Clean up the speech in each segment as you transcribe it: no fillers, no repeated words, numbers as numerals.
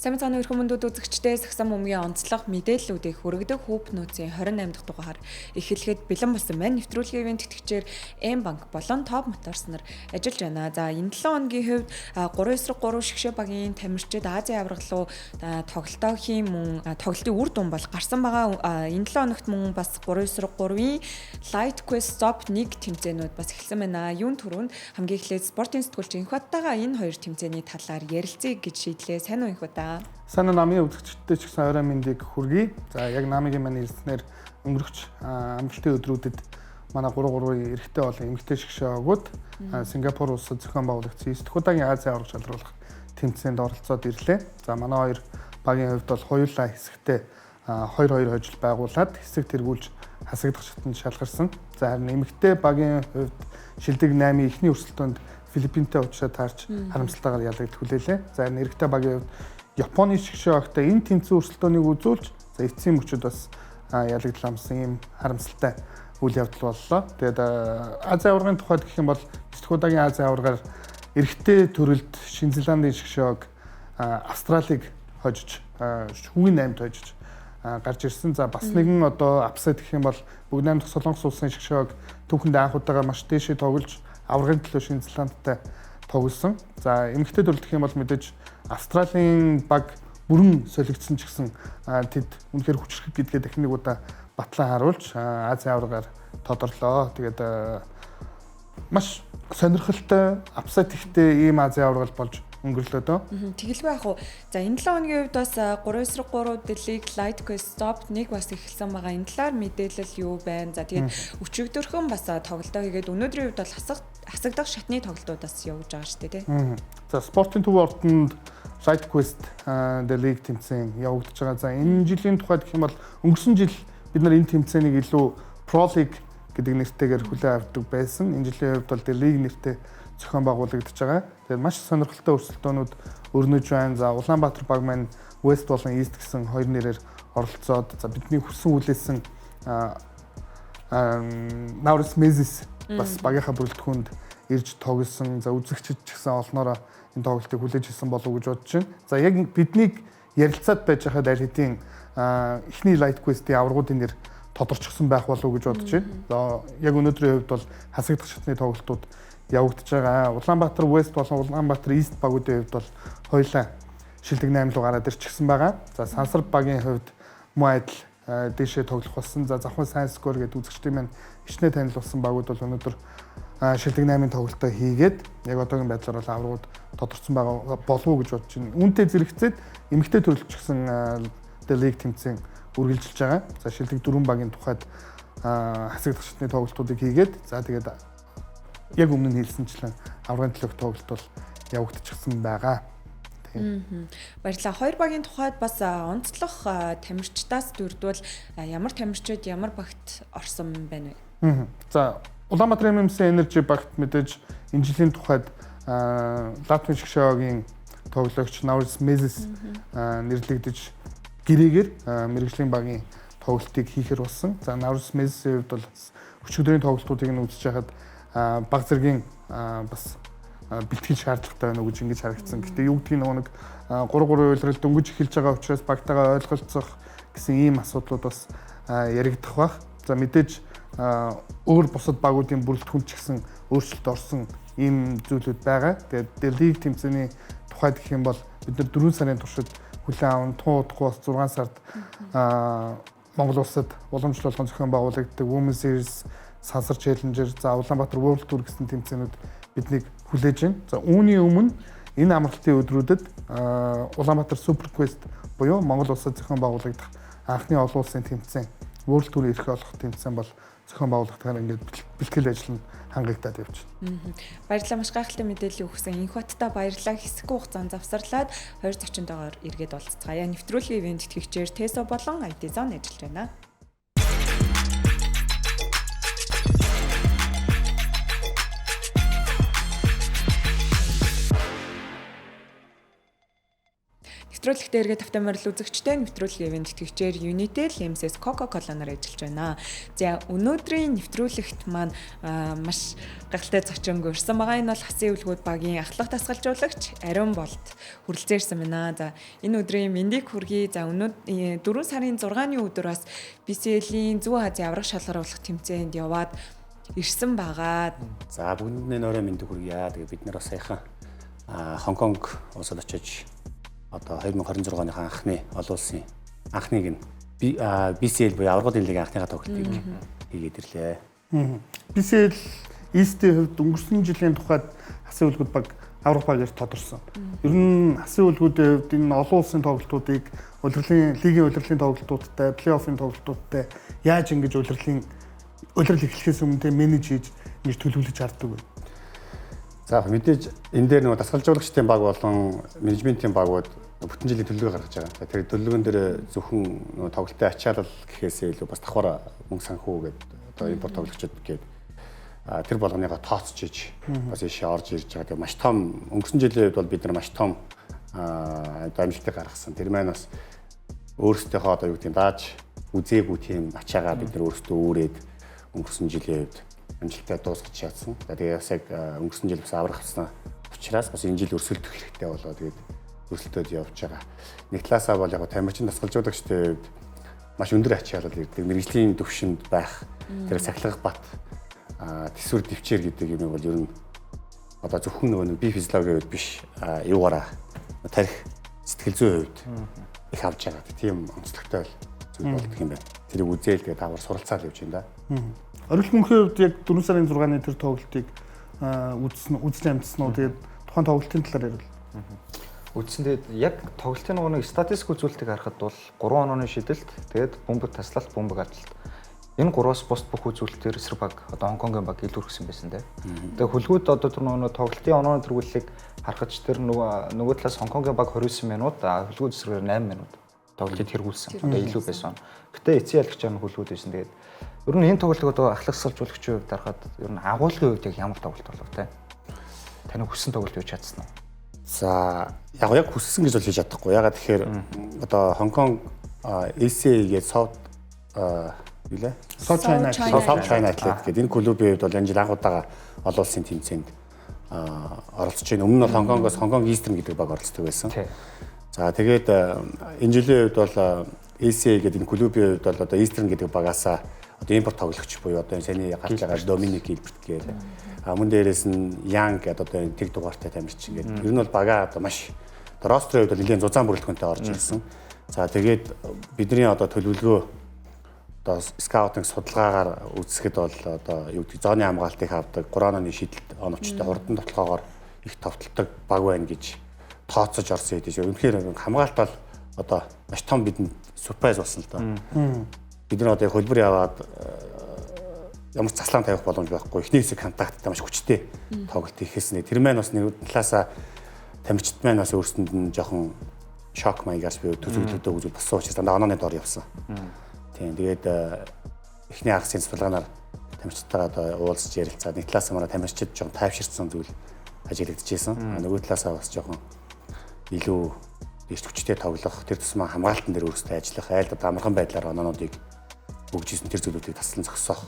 Сайн мэцгааны өрхөмөндүүд үзэгчдээ сагсан бөмбөгийн онцлог мэдээллүүдийг хүргэдэг Hoop Notes-ийн 28 дахь дугаар эхлэхэд бэлэн болсон байна. Нэвтрүүлгийн ивент тэтгэгчээр M-Bank болон Top Motors нар ажиллаж байна. За энэ 7 хоногийн хувьд 3-3 шгшээ багийн тамирчид Азийн авраг руу тоглолтын үр дүн бол гарсан байгаа. Энэ 7 хоногт мөн бас 3-3-ийн Light Quest Stop 1 тэмцээнүүд бас эхэлсэн байна. Юун түрүүнд хамгийн эхлээд спортын сэтгүүлч Инхбаттайгаа энэ хоёр тэмцээний талаар ярилцъя гэж шийдлээ. Сайн уу Инхбатта? Сайн намын үзэгчдтэй ч гэсэн орой мэндийг хүргэе. За яг намын маань хэлснээр өнгөрөх амралтын өдрүүдэд манай 3-3 эрэгтэй болон эмэгтэй шгшээ огууд Сингапур улсад зохион байгуулагдсан 9 дахь удаагийн Азийн авраг шалруулах тэмцээнд оролцоод ирлээ. За манай хоёр багийн хувьд бол хоёулаа хэсэгтээ 2-2 хожил байгуулад хэсэг тэргүүлж хасагдах шатанд шалгарсан. За харин эмэгтэй багийн хувьд шилдэг 8-ийн эхний өрсөлдөөнд Филиппинтэй уулзаад таарч харамсалтайгаар ялагдах хүлээлээ. За харин эрэгтэй багийн хувьд Японы шгшээ огтой энэ тэмцээн өрсөлдөөнийг үзүүлж за эцсийн мөчөд бас ялагдламсан ийм харамсалтай үйл явдал боллоо. Тэгээд Азийн аврагын тухайд гэх юм бол 9 дахь удаагийн Азийн аврагаар эрэгтэй төрөлд Шинэ Зеландын шгшээг Австралиг хожиж шүүгийн 8-д хожиж гарч ирсэн. За бас нэгэн одоо апсет гэх юм бол бүгд 8 дахь Солонгос улсын шгшээг түүхэнд анх удаага маш дээшээ тоглож аврагын төлөө Шинэ Зеландтай тоглосон. За эмэгтэй төрөлд гэх юм бол мэдээж Австралийн баг бүрэн солигдсон ч гэсэн тэд үнэхээр хүчрэх гэдгээ дахин нэг удаа батлан харуулж Азийн аврагаар тодорлоо. Тэгээд маш сонирхолтой апсет ихтэй ийм Азийн авраг болж өнгөрлөө дөө. Тэгэлгүй яах вэ? За энэ 7 хоногийн хувьд бас 3-3 Delete Light Quest Stop 1 бас эхэлсэн байгаа. Энэ талаар мэдээлэл юу байна? За тэгээд өчигдөрхөн бас тоглолтоо хийгээд өнөөдрийн хувьд бол хасагдах шатны тоглолтууд бас явж байгаа шүү дээ, тий. За спортын төв ордонд Light Quest Delete тэмцээн явагдаж байгаа. За энэ жилийн тухайд гэх юм бол өнгөрсөн жил бид нар энэ тэмцээнийг илүү Pro League гэдэг нэртэйгээр хүлээн авдаг байсан. Энэ жилийн хувьд бол League нэртэй зохион байгуулагдаж байгаа. Тэгээд маш сонирхолтой өрсөлдөөнүүд өрнөж байна. За Улаанбаатар баг маань West болон East гэсэн хоёр нэрээр оролцоод за бидний хүссэн үлээсэн Naurus Mezis бас багийнхаа бүрэлдэхүүнд ирж тоглосон. За үзэгчид ч гэсэн олноороо энэ тоглолтыг хүлээж ирсэн болов уу гэж бодож байна. За яг биднийг ярилцаад байж байхад аль хэдийн эхний Light Quest-ийн аврагуудын нэр тодорчсон байх болов уу гэж бодож байна. За яг өнөөдрийн хувьд бол хасагдах шатны тоглолтууд явагдаж байгаа. Улаанбаатар West болон Улаанбаатар East багуудын хувьд бол хоёулаа шилдэг 8 руу гараад ирчихсэн байгаа. За Сансар багийн хувьд мөн адил дээшээ тоглох болсон. За Завхан Science Score гэдэг үзэгчдийн маань ичнээ танил болсон багууд бол өнөөдөр шилдэг 8-ын тоглолтоо хийгээд яг одоогийн байдлаар бол аврагууд тодорцсон байгаа болов уу гэж бодож байна. Үүнтэй зэрэгцээд эмэгтэй төрөлч гэсэн League тэмцээн үргэлжилж байгаа. За шилдэг 4 багийн тухайд хасагдах шатны тоглолтуудыг хийгээд за тэгээд яг өмнө нь хэлсэнчлэн аврагын төлөөх тоглолт бол явагдчихсан байгаа. Баярлалаа. Хоёр багийн тухайд бас онцлог тамирчдаас дурдвал ямар тамирчид ямар багт орсон байна вэ? За Улаанбаатар MMC Energy багт мэдээж энэ жилийн тухайд Латвийн шгшээгийн тоглогч Naurus Mezis нэрлэгдэж гэрээгээр мэргэжлийн багийн тоглолтыг хийхэр болсон. За Naurus Mezis-ийн хувьд бол өчигдрийн тоглолтуудыг нь үзэж байхад баг зэргийн бас бэлтгэл шаардлагатай байна уу гэж ингэж харагдсан. Гэтэ юу гэдгийг нэг 3-3 уйлрал дөнгөж эхэлж байгаа учраас багтайгаа ойлголцох гэсэн ийм асуудлууд бас яригдах бах. За мэдээж өөр бусад багуудын бүрэлдэхүүн ч гэсэн өөрчлөлт орсон ийм зүйлүүд байгаа. Тэгээд League тэмцээний тухайд гэх юм бол бид нар 4 сарын туршид хүлээн аван туудахгүй бас 6 сард Монгол улсад уламжлал болгон зохион байгуулагддаг Women's Series Сансар Challenger за Улаанбаатар World Tour гэсэн тэмцээнүүд биднийг хүлээж байна. За үүний өмнө энэ амралтын өдрүүдэд Улаанбаатар Super Quest буюу Монгол улсад зохион байгуулагдах анхны олон улсын тэмцээн World Tour ирэх болох тэмцээн бол зохион байгуулагдахаар ингээд бэлтгэл ажил нь хангагдаад явж байна. Баярлалаа. Маш гайхалтай мэдээлэл өгсөн. Инхбаттай баярлалаа. Хэсэг хугацаанд завсарлаад 2 зочинтойгоор эргээд уулзцгаая. Нэвтрүүлгийн ивент тэтгэгчээр Teso болон IT Zone ажиллаж байна. нэвтрүүлэгтээ эргээд автоморил үзэгчтэй нэвтрүүлгийн ивент тэтгэгчээр Unitel, MSS, Coca-Cola-нар ажиллаж байна. За өнөөдрийн нэвтрүүлэгт маань маш гахалтай зочин гөрсөн байгаа. Энэ бол Хасын өвлгүүд багийн ахлах тасгалжуулагч Ариун Болд хүрэлцээрсэн байна. За энэ өдрийн мэндийг хүргэе. За 4 сарын 6-ны өдөр бас BCL-ийн Зүүн Азийн аврах шалгаруулах тэмцээнд яваад ирсэн байгаа. За бүгдэнд нөрөө мэндийг хүргье. Тэгээ бид нар бас саяхан Хонконг улсад очиж одоо 2026 оны анхны олон улсын анхныг нь BCL буюу аврагын лигийн анхныхаа тоглолтыг хийгээд ирлээ. BCL East-ийн хувьд өнгөрсөн жилийн тухайд Хасын өвлгүүд баг аврах багаар тодорсон. Ер нь Хасын өвлгүүдийн хувьд энэ олон улсын тоглолтуудыг лигийн улирлын тоглолтуудтай, плей-оффын тоглолтуудтай яаж ингэж улирал эхлэхээс өмнө менеж хийж ингэж төлөвлөж харддаг вэ? За мэдээж энэ дээр нөгөө дасгалжуулагчдын баг болон менежментийн багууд бүтэн жилийн төлөвлөгөө гаргаж байгаа. Тэр төлөвлөгөөн дээр зөвхөн нөгөө тоглолтын ачаалал гэхээсээ илүү бас давхар мөнгө санхүү гэдэг одоо импорт тоглогчид гээд тэр болгоныгоо тооцож бас ийшээ орж ирж байгаа. Маш том өнгөрсөн жилийн үед бол бид нар маш том амжилтыг гаргасан. Тэр маань бас өөрсдийнхөө одоо юу гэдэг нь дааж үзээгүй тийм ачаагаа бид нар өөрсдөө үүрээд өнгөрсөн жилийн үед амжилттай дуусгаж чадсан. Тэгээ бас яг өнгөрсөн жил бас аврах авсан учраас бас энэ жил өрсөлдөх хэрэгтэй болоо тэгээд өрсөлдөд явж байгаа. Нэг талаасаа бол яг тамирчин дасгалжуулагчдын хувьд маш өндөр ачаалал ирдэг. Мэргэжлийн төвшөнд байх тэр сахилгах бат төсвөр дэвчээр гэдэг юм бол ер нь одоо зөвхөн нөгөө бие физиологийн хувьд биш юугаараа тарих сэтгэл зүйн хувьд их авч байгаа. Тийм онцлогтой зүйл болдго юм байна. Тэрийг үзээл тэгээд давар суралцаад явж байна да. Орилт мөнхийн хувьд яг 4 сарын 6-ны тэр тоглолтыг үзсэн амтсан уу? Тэгээд тухайн тоглолтын талаар ярил. Үзсэн. Тэгээд яг тоглолтын нэг статистик үзүүлэлтийг харахад бол 3 онооны шидэлт, тэгээд бөмбөг таслалт, бөмбөг алдлт. Энэ гураас бус бүх үзүүлэлтээр эсрэг баг одоо Хонконгийн баг илүү хүрсэн байсан те. Тэгээд хөлгүүд одоо тэр нөгөө тоглолтын онооны тэргүүллийг харахад тэр нөгөө талаас Хонконгийн баг 29 минут, хөлгүүд эсрэгээр 8 минут тоглолтыг хэрэгүүлсэн. Одоо илүү байсан. Гэтэ эцсийн ялагч нь хөлгүүд байсан. Тэгээд ер нь энэ тоглолтыг одоо ахлагсалжуулагчийн хувьд харахад ер нь агуулгын хувьд яг ямар тоглолт болов те? Таны хүссэн тоглолт юу чадсан уу? За яг хүссэн гэж бол хийж чадахгүй. Ягаад тэгэхээр одоо Хонконг ACA-гээ South China Athletic гэдэг энэ клубийн хувьд бол энэ жил анх удаага олон улсын тэмцээнд оролцож байна. Өмнө нь Хонконгоос Хонконг Eastern гэдэг баг оролцдог байсан. За тэгээд энэ жилийн хувьд бол ACA гэдэг энэ клубийн хувьд бол одоо Eastern гэдэг багаасаа одоо импорт тоглогч буюу одоо саний гарч байгаа Доминик Гилберт гэдэг мөн дээрээс нь Ян гэдэг одоо энэ тэг дугаартай тамирчин гэдэг. Ер нь бол багаа одоо маш рострын хувьд бол нэлээд зузаан бүрэлдэхүүнтэй орж ирсэн. За тэгээд бидний одоо төлөвлөгөө одоо скаутинг судалгаагаар үзэхэд бол одоо юу гэдэг зооны хамгаалтыг авдаг 3 онооны шидэлт оновчтой хурдан тоглоогоор их товтлдог баг байна гэж тооцож орсон хэдий. Үнэхээр хамгаалт бол одоо маш том бидэнд сюрприз болсон л доо. Бид нар одоо хөлбөр яваад ямар ч заслан тавих боломж байхгүй. Эхний хэсэг контакттай маш хүчтэй тоглолт хийхээснэ. Тэр маань бас нэг талаасаа тамирчид маань бас өөрсдөнд нь жоохон шок маягаас би төсөөлөлтөө үзүүл болсон учраас дандаа онооны дор явсан. Тийм. Тэгээд эхний хагасын судалгаанаар тамирчидтайгаа одоо уулзж ярилцаад нэг талаасаа манай тамирчид жоохон тайвширсан зүйл ажиглагдчихсэн. Нөгөө талаасаа бас жоохон илүү дэвш хүчтэй тоглох, тэр тусмаа хамгаалтан дээр өөрсдөө ажиллах, айлдад амархан байдлаар оноонуудыг өгжсэн тэр зүйлүүдийг таслан зогсоох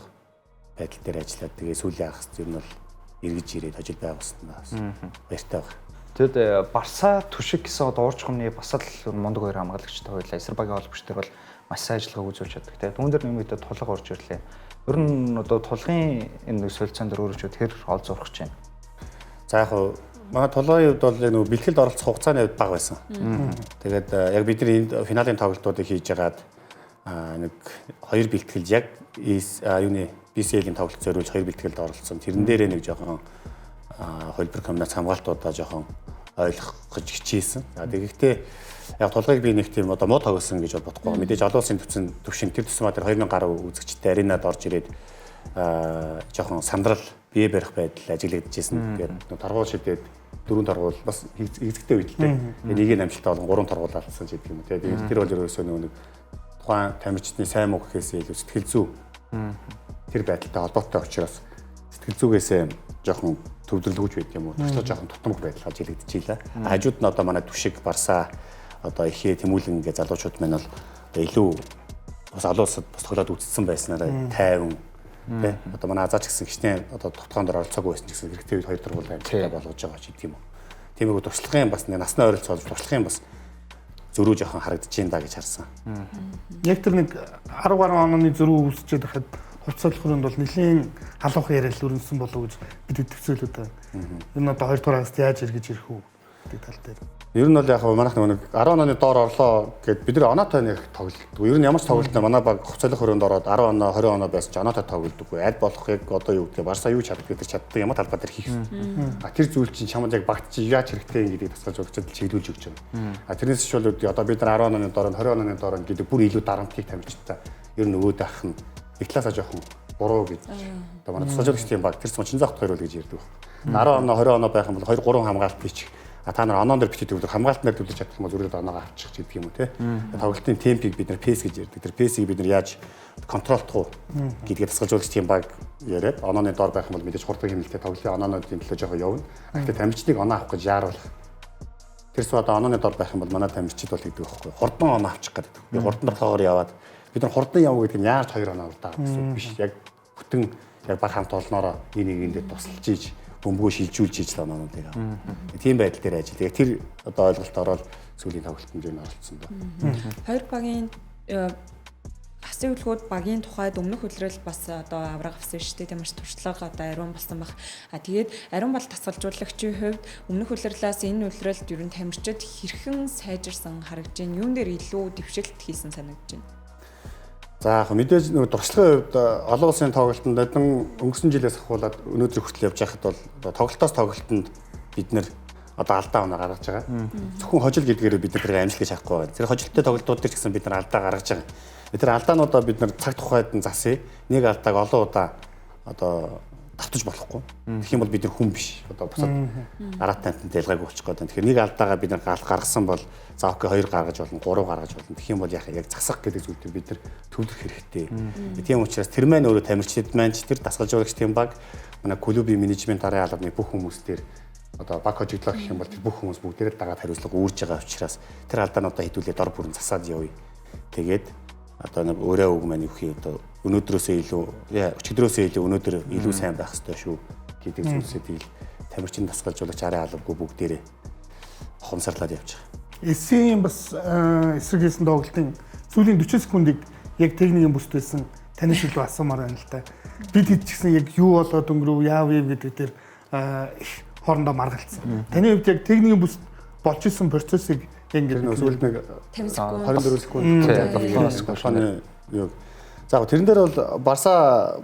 байдал дээр ажиллаад тэгээ сүүлийн хагас ер нь бол эргэж ирээд ажил байгуулсан баяртай байна. Тэгэд Барса түшиг гэсэн одоо уурч хүмүүний бас л мундаг хоёр хамгаалагчтай хоёлаа эсрэг багийн холбогчдэр бол маш сайн ажиллагаа үзүүлж чаддаг. Тэгээд түүн дээр нэмэгдээ тулга орж ирлээ. Ер нь одоо тулгын энэ солилцоон дээр өөрөөр хэр ол зурах гэж байна. За яг хуу манай тулгын хувьд бол нөгөө бэлтгэлд оролцох хугацааны хувьд бага байсан. Тэгээд яг бидний энэ финалийн тоглолтуудыг хийж ягаад нэг 2 бэлтгэлд яг юуны BCL-ийн тоглолт зориулж 2 бэлтгэлд оролцсон. Тэрэн дээрээ нэг жоохон хөлбөр комбинац хамгаалтуудаа жоохон ойлгох гэж хичээсэн. За тэгэхдээ яг тулгыг би нэг тийм одоо муу тоглосон гэж бодохгүй. Мэдээж олон улсын төвшин тэр тусмаа тэр 2000 гаруй үзэгчтэй аренад орж ирээд жоохон сандрал бие барих байдал ажиглагдчихсэн. Тэгээд торгуул шидэд 4 торгуул бас эзэгтэй үйдэлтэй. Нэг нь амжилттай болон 3 торгуул алдсан гэдэг юм. Тэгээд тэр бол ерөөсөө нэг тухайн тамирчдын сайн муу гэхээс илүү сэтгэл зүй тэр байдалтай холбоотой учраас сэтгэл зүгээсээ жоохон төвлөрлөгөж байд юм уу. Төсөө жоохон тутамг байдал ажиглагдчихлаа. Хажууд нь одоо манай түшиг Барса одоо ихээ тэмүүлэн ингээ залуучууд маань бол одоо илүү бас олон улсад бас тоглоод үзсэн байснараа тайван тий одоо манай Азаач гэсэн гişнээ одоо тогтоонд оролцоогүй байсан гэсэн хэрэгтэй үед хоёр дургуул амжилттай болгож байгаа ч гэдэг юм уу. Тиймээ туршлагын бас насны ойролцоол туршлагын бас зөрүү жоохон харагдаж байна да гэж харсан. Яг тэр нэг 10 гаруй оны зөрүү үүсчээд байхад хувцас хөрөнд бол нэлийн халуухан яриад өрнөсөн болов уу гэж бид итгэцүүлээд байна. Ер нь одоо 2 дугаар хагас яаж эргэж ирэх үү гэдэг тал дээр. Ер нь бол яг манайх нэг 10 оны доор орлоо гэд бид нар оноотой нэг тоглолтдог. Ер нь ямар ч тоглолтод манай баг хувцас хөрөнд ороод 10 оноо 20 оноо байсан ч оноотой тоглолтдоггүй. Аль болох яг одоо юу гэдэг Барса юу чаддаг гэдэг чаддаг ямар талбай дээр хийх. Тэр зүйл чинь чамд яг багт чи яаж хэрэгтэй юм гэдгийг тасгалж өгчөд чиглүүлж өгч байна. Тэрнээс ч бол одоо бид нар 10 онооны доор 20 онооны доор гэдэг бүр илүү дарамтыг тамирчтай. Ер нь өөд ах нь их талаасаа жоохон буруу гэж. Одоо манай тасгалж өгч тийм баг тэр чинь заахт хоёр л гэж ярьдаг. 10 оноо 20 оноо байх юм бол 2 3 хамгаалт бичих. Та нар оноон дээр бичиж өгдөг хамгаалтнаар төлөж чадах юм бол зүгээр оноогоо авчих гэдэг юм уу те. Тоглолтын темпийг бид нар пэс гэж ярьдаг. Тэр пэсийг бид нар яаж контролдох уу гэдгийг тасгалжуулагч тийм баг яриад онооны доор байх юм бол мэдээж хурдан хэмнэлтэд тоглолтын оноонуудын төлөө жоохон явна. Гэхдээ тамирчдыг оноо авах гэж яаруулах. Тэрс одоо онооны доор байх юм бол манай тамирчид бол гэдэг байхгүй. Хурдан оноо авчих гэдэг. Би хурдан тоглоогоор яваад бид нар хурдан явах гэдэг нь яаж 2 оноо урдаа гэсэн биш. Яг бүтэн яг баг хамт олноороо нэгэндээ тусалж ийж бөмбөгөө шилжүүлж иж л оноонуудыг аваа. Тийм байдал дээр ажил. Яг тэр одоо ойлголт ороод сүүлийн тоглолтод юу оролцсон ба. Хоёр багийн хасын хөдөлгөөд багийн тухайд өмнөх хөдлөрөл бас одоо авраг авсан шүү дээ. Тийм маш туршлага одоо ариун болсон баг. Тэгээд ариун бол тасгалжуулагчийн хувьд өмнөх хөдлөрлөөс энэ хөдлөрөлд ер нь тамирчид хэрхэн сайжирсан харагдаж байна. Юун дээр илүү дэвшилт хийсэн санагдаж байна. За яг мэдээж нөгөө туршлагын хувьд олон улсын тоглолтод өнгөрсөн жилээс ахуулаад өнөөдөр хүртэл явж байхад бол тоглолтоос тоглолтод бид нэр одоо алдаа оноо гаргаж байгаа. Зөвхөн хожил гэдгээр бид нар амжилт гэж харахгүй байна. Тэр хожилттой тоглолтууд дээр ч гэсэн бид нар алдаа гаргаж байгаа. Тэр алдаануудаа бид нар цаг тухайд нь засъя. Нэг алдааг олон удаа одоо давтаж болохгүй. Тэгэх юм бол бид нар хүн биш. Одоо бусад араа тантантай ялгаагүй болчих гээд байна. Тэгэхээр нэг алдаагаа бид нар гаргасан бол за окей 2 гаргаж болно, 3 гаргаж болно. Тэгэх юм бол яг засах гэдэг зүйлээр бид нар төвлөрөх хэрэгтэй. Тийм учраас тэр маань өөрөө тамирчид маань ч тэр дасгалжуулагч тийм баг манай клубын менежмент арын албаны бүх хүмүүс дээр одоо баг хожигдлоо гэх юм бол тэр бүх хүмүүс бүгдээрээ дагаад хариуцлага үүрж байгаа учраас тэр алдаануудаа хэдүүлээ дор бүрэн засаад явъя. Тэгээд одоо нэг өөрөө үг маань юу хий одоо өнөөдрөөсөө илүү өчигдрөөсөө илүү өнөөдөр илүү сайн байх хэрэгтэй шүү гэдэг зүйлсүүдийг тамирчин дасгалжуулагч арын албагүй бүгдээрээ хомсарлаад явж байгаа. Эсийн бас эсрэг хийсэн тоглолтын сүүлийн 40 секундыг яг техникийн бүст байсан танаас илүү асуумаар байна л да. Бид хэд ч гэсэн яг юу болоод өнгөрөв яав юм гэдэг дээр их хоорондоо маргалцсан. Таны хувьд яг техникийн бүст болж исэн процессыг ингээд сүүлд нэг 24 секунд секунд юу. За тэрэн дээр бол Барса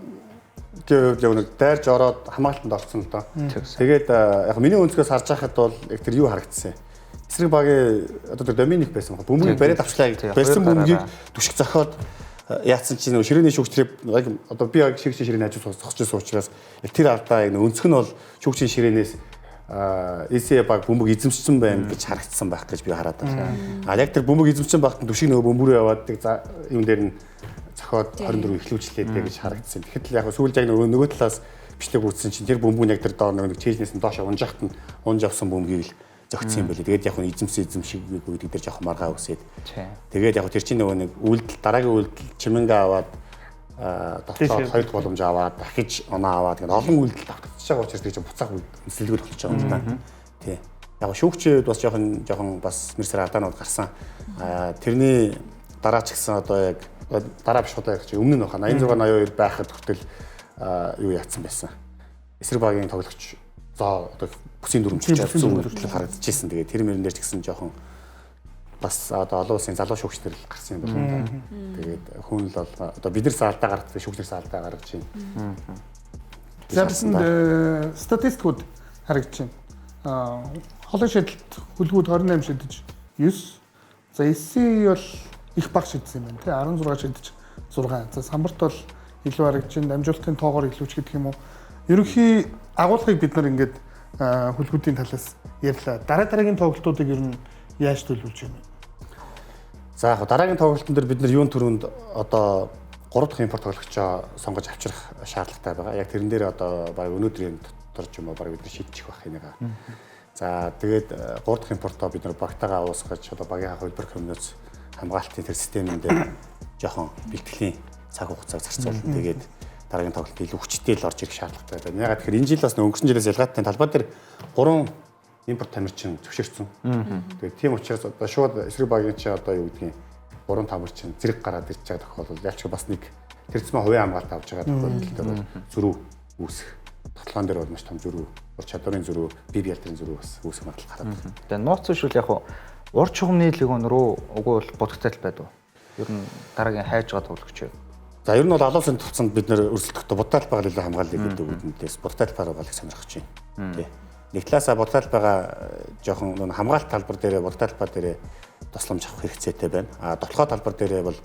гэвэл яг нэг дайрж ороод хамгаалтанд орсон л доо. Тэгээд яг миний өнцгөөс харж байхад бол яг тэр юу харагдсан. Эсрэг багийн одоо тэр Доминик байсан ба бөмбөгийг бариад авчлаа гэж барьсан бөмбөгийг түшиг зохиод яатсан чинь ширээний шүүгчрээ яг одоо би яг шигчийн ширээний ажил зогсчихсон учраас тэр алдаа яг өнцг нь бол шүүгчийн ширээнээс эсэ баг бөмбөг эзэмшсэн байна гэж харагдсан байх гэж би хараад байна. А яг тэр бөмбөг эзэмшсэн багт түшиг нөгөө бөмбөрөө яваад юм дээр нь зохиод 24 эхлүүлчлээ гэж харагдсан. Тэгэхэд яг сүүлд яг нөгөө талаас бичлэг үүссэн чинь тэр бөмбөг яг тэр доор нэг чэйжнээс нь доош унжахт нь унж авсан бөмбөгийг л зөгцсөн юм байлээ. Тэгээд яг эзэмшиг гэдэг дээр жоохон маргаа үсээд. Тэгээд яг тэр чинь нөгөө нэг үйлдэл дараагийн үйлдэл чимэнгэ аваад дотлоод 2 дахь боломж аваад дахиж оноо аваад тэгээд олон үйлдэл давтагдчихж байгаа учраас тэр чинь буцаах нэлээд болчихж байгаа юм байна. Тий. Яг шүүгчид бас жоохон бас мэрсэр алдаанууд гарсан. Тэрний дараа ч гэсэн одоо яг дараа биш одоо яг чи өмнө нь баха 86 82 байхад хүртэл юу яатсан байсан. Эсрэг багийн тоглогч зоо одоо бүсийн дүрмжиж зөв харагдчихсэн. Тэгээд тэр мөрөн дээр ч гэсэн жоохон бас одоо олон улсын залуу шүүгчдэр л гарсан юм байна. Тэгээд хүн л одоо бид нар саалдаа гаргацсан шүүгчдэр саалдаа гаргаж байна. Заасан статистикууд харагдаж байна. Холын шийдэлт хөлгүүд 28 шидэж 9. За эсси бол их баг шидсэн юм байна. 16 шидэж 6. За самбарт бол илүү харагдаж байна. Дамжуулалтын тоогоор илүүч гэдэг юм уу. Ерөнхий агуулгыг бид нар ингээд хөлгүүдийн талаас ярьлаа. Дараагийн тоглолтуудыг ер нь яаж төлөвлөж байна? За яг дараагийн тоглолтын дээр бид нар юун төрөнд одоо 3 дахь импорт тоглогчоо сонгож авчрах шаардлагатай байгаа. Яг тэрэн дээр одоо баг өнөөдрийн дотор ч юм уу баг бид нар шийдчих байх юм байгаа. За тэгээд 3 дахь импортоо бид нар багтаагаа уусгаж одоо багийн хөлбөр коммуниц хамгаалтын тэр системэнд жоохон бэлтгэлийн цаг хугацааг зарцуулна. Тэгээд дараагийн тоглолтод илүү хүчтэй л орж ирэх шаардлагатай байна. Ягаад тэгэхээр энэ жил бас өнгөрсөн жилээс ялгаатай талбай дээр 3 импорт тамирчин зөвшөөрсөн. Тэгээд тийм учраас одоо шууд эсрэг багийн чи одоо юу гэдгийг 3 тамирчин зэрэг гараад ирж байгаа тохиолдол ялч бас нэг тэрцмээ хувийн хамгаалалт авч байгаа тохиолдолд зөрүү үүсэх. Тоглоом дээр бол маш том зөрүү, ур чадварын зөрүү, бие биедрийн зөрүү бас үүсэх магадлал гараад байна. Тэгээ нууц шүүл яг ур чугамны лигон руу уггүй бол бодогтой байдаг. Ер нь дараагийн хайж байгаа тоглогч юу? За ер нь бол алуусын төвцөнд бид нэр өрсөлдөхдөө будал байгаа илүү хамгаалдаг гэдэг үгнээс будал байгаа л сонирхож байна. Тий. Нэг талаасаа будал байгаа жоохон хамгаалалт талбар дээрээ будал дээр тусламж авах хэрэгцээтэй байна. А дотлохоо талбар дээрээ бол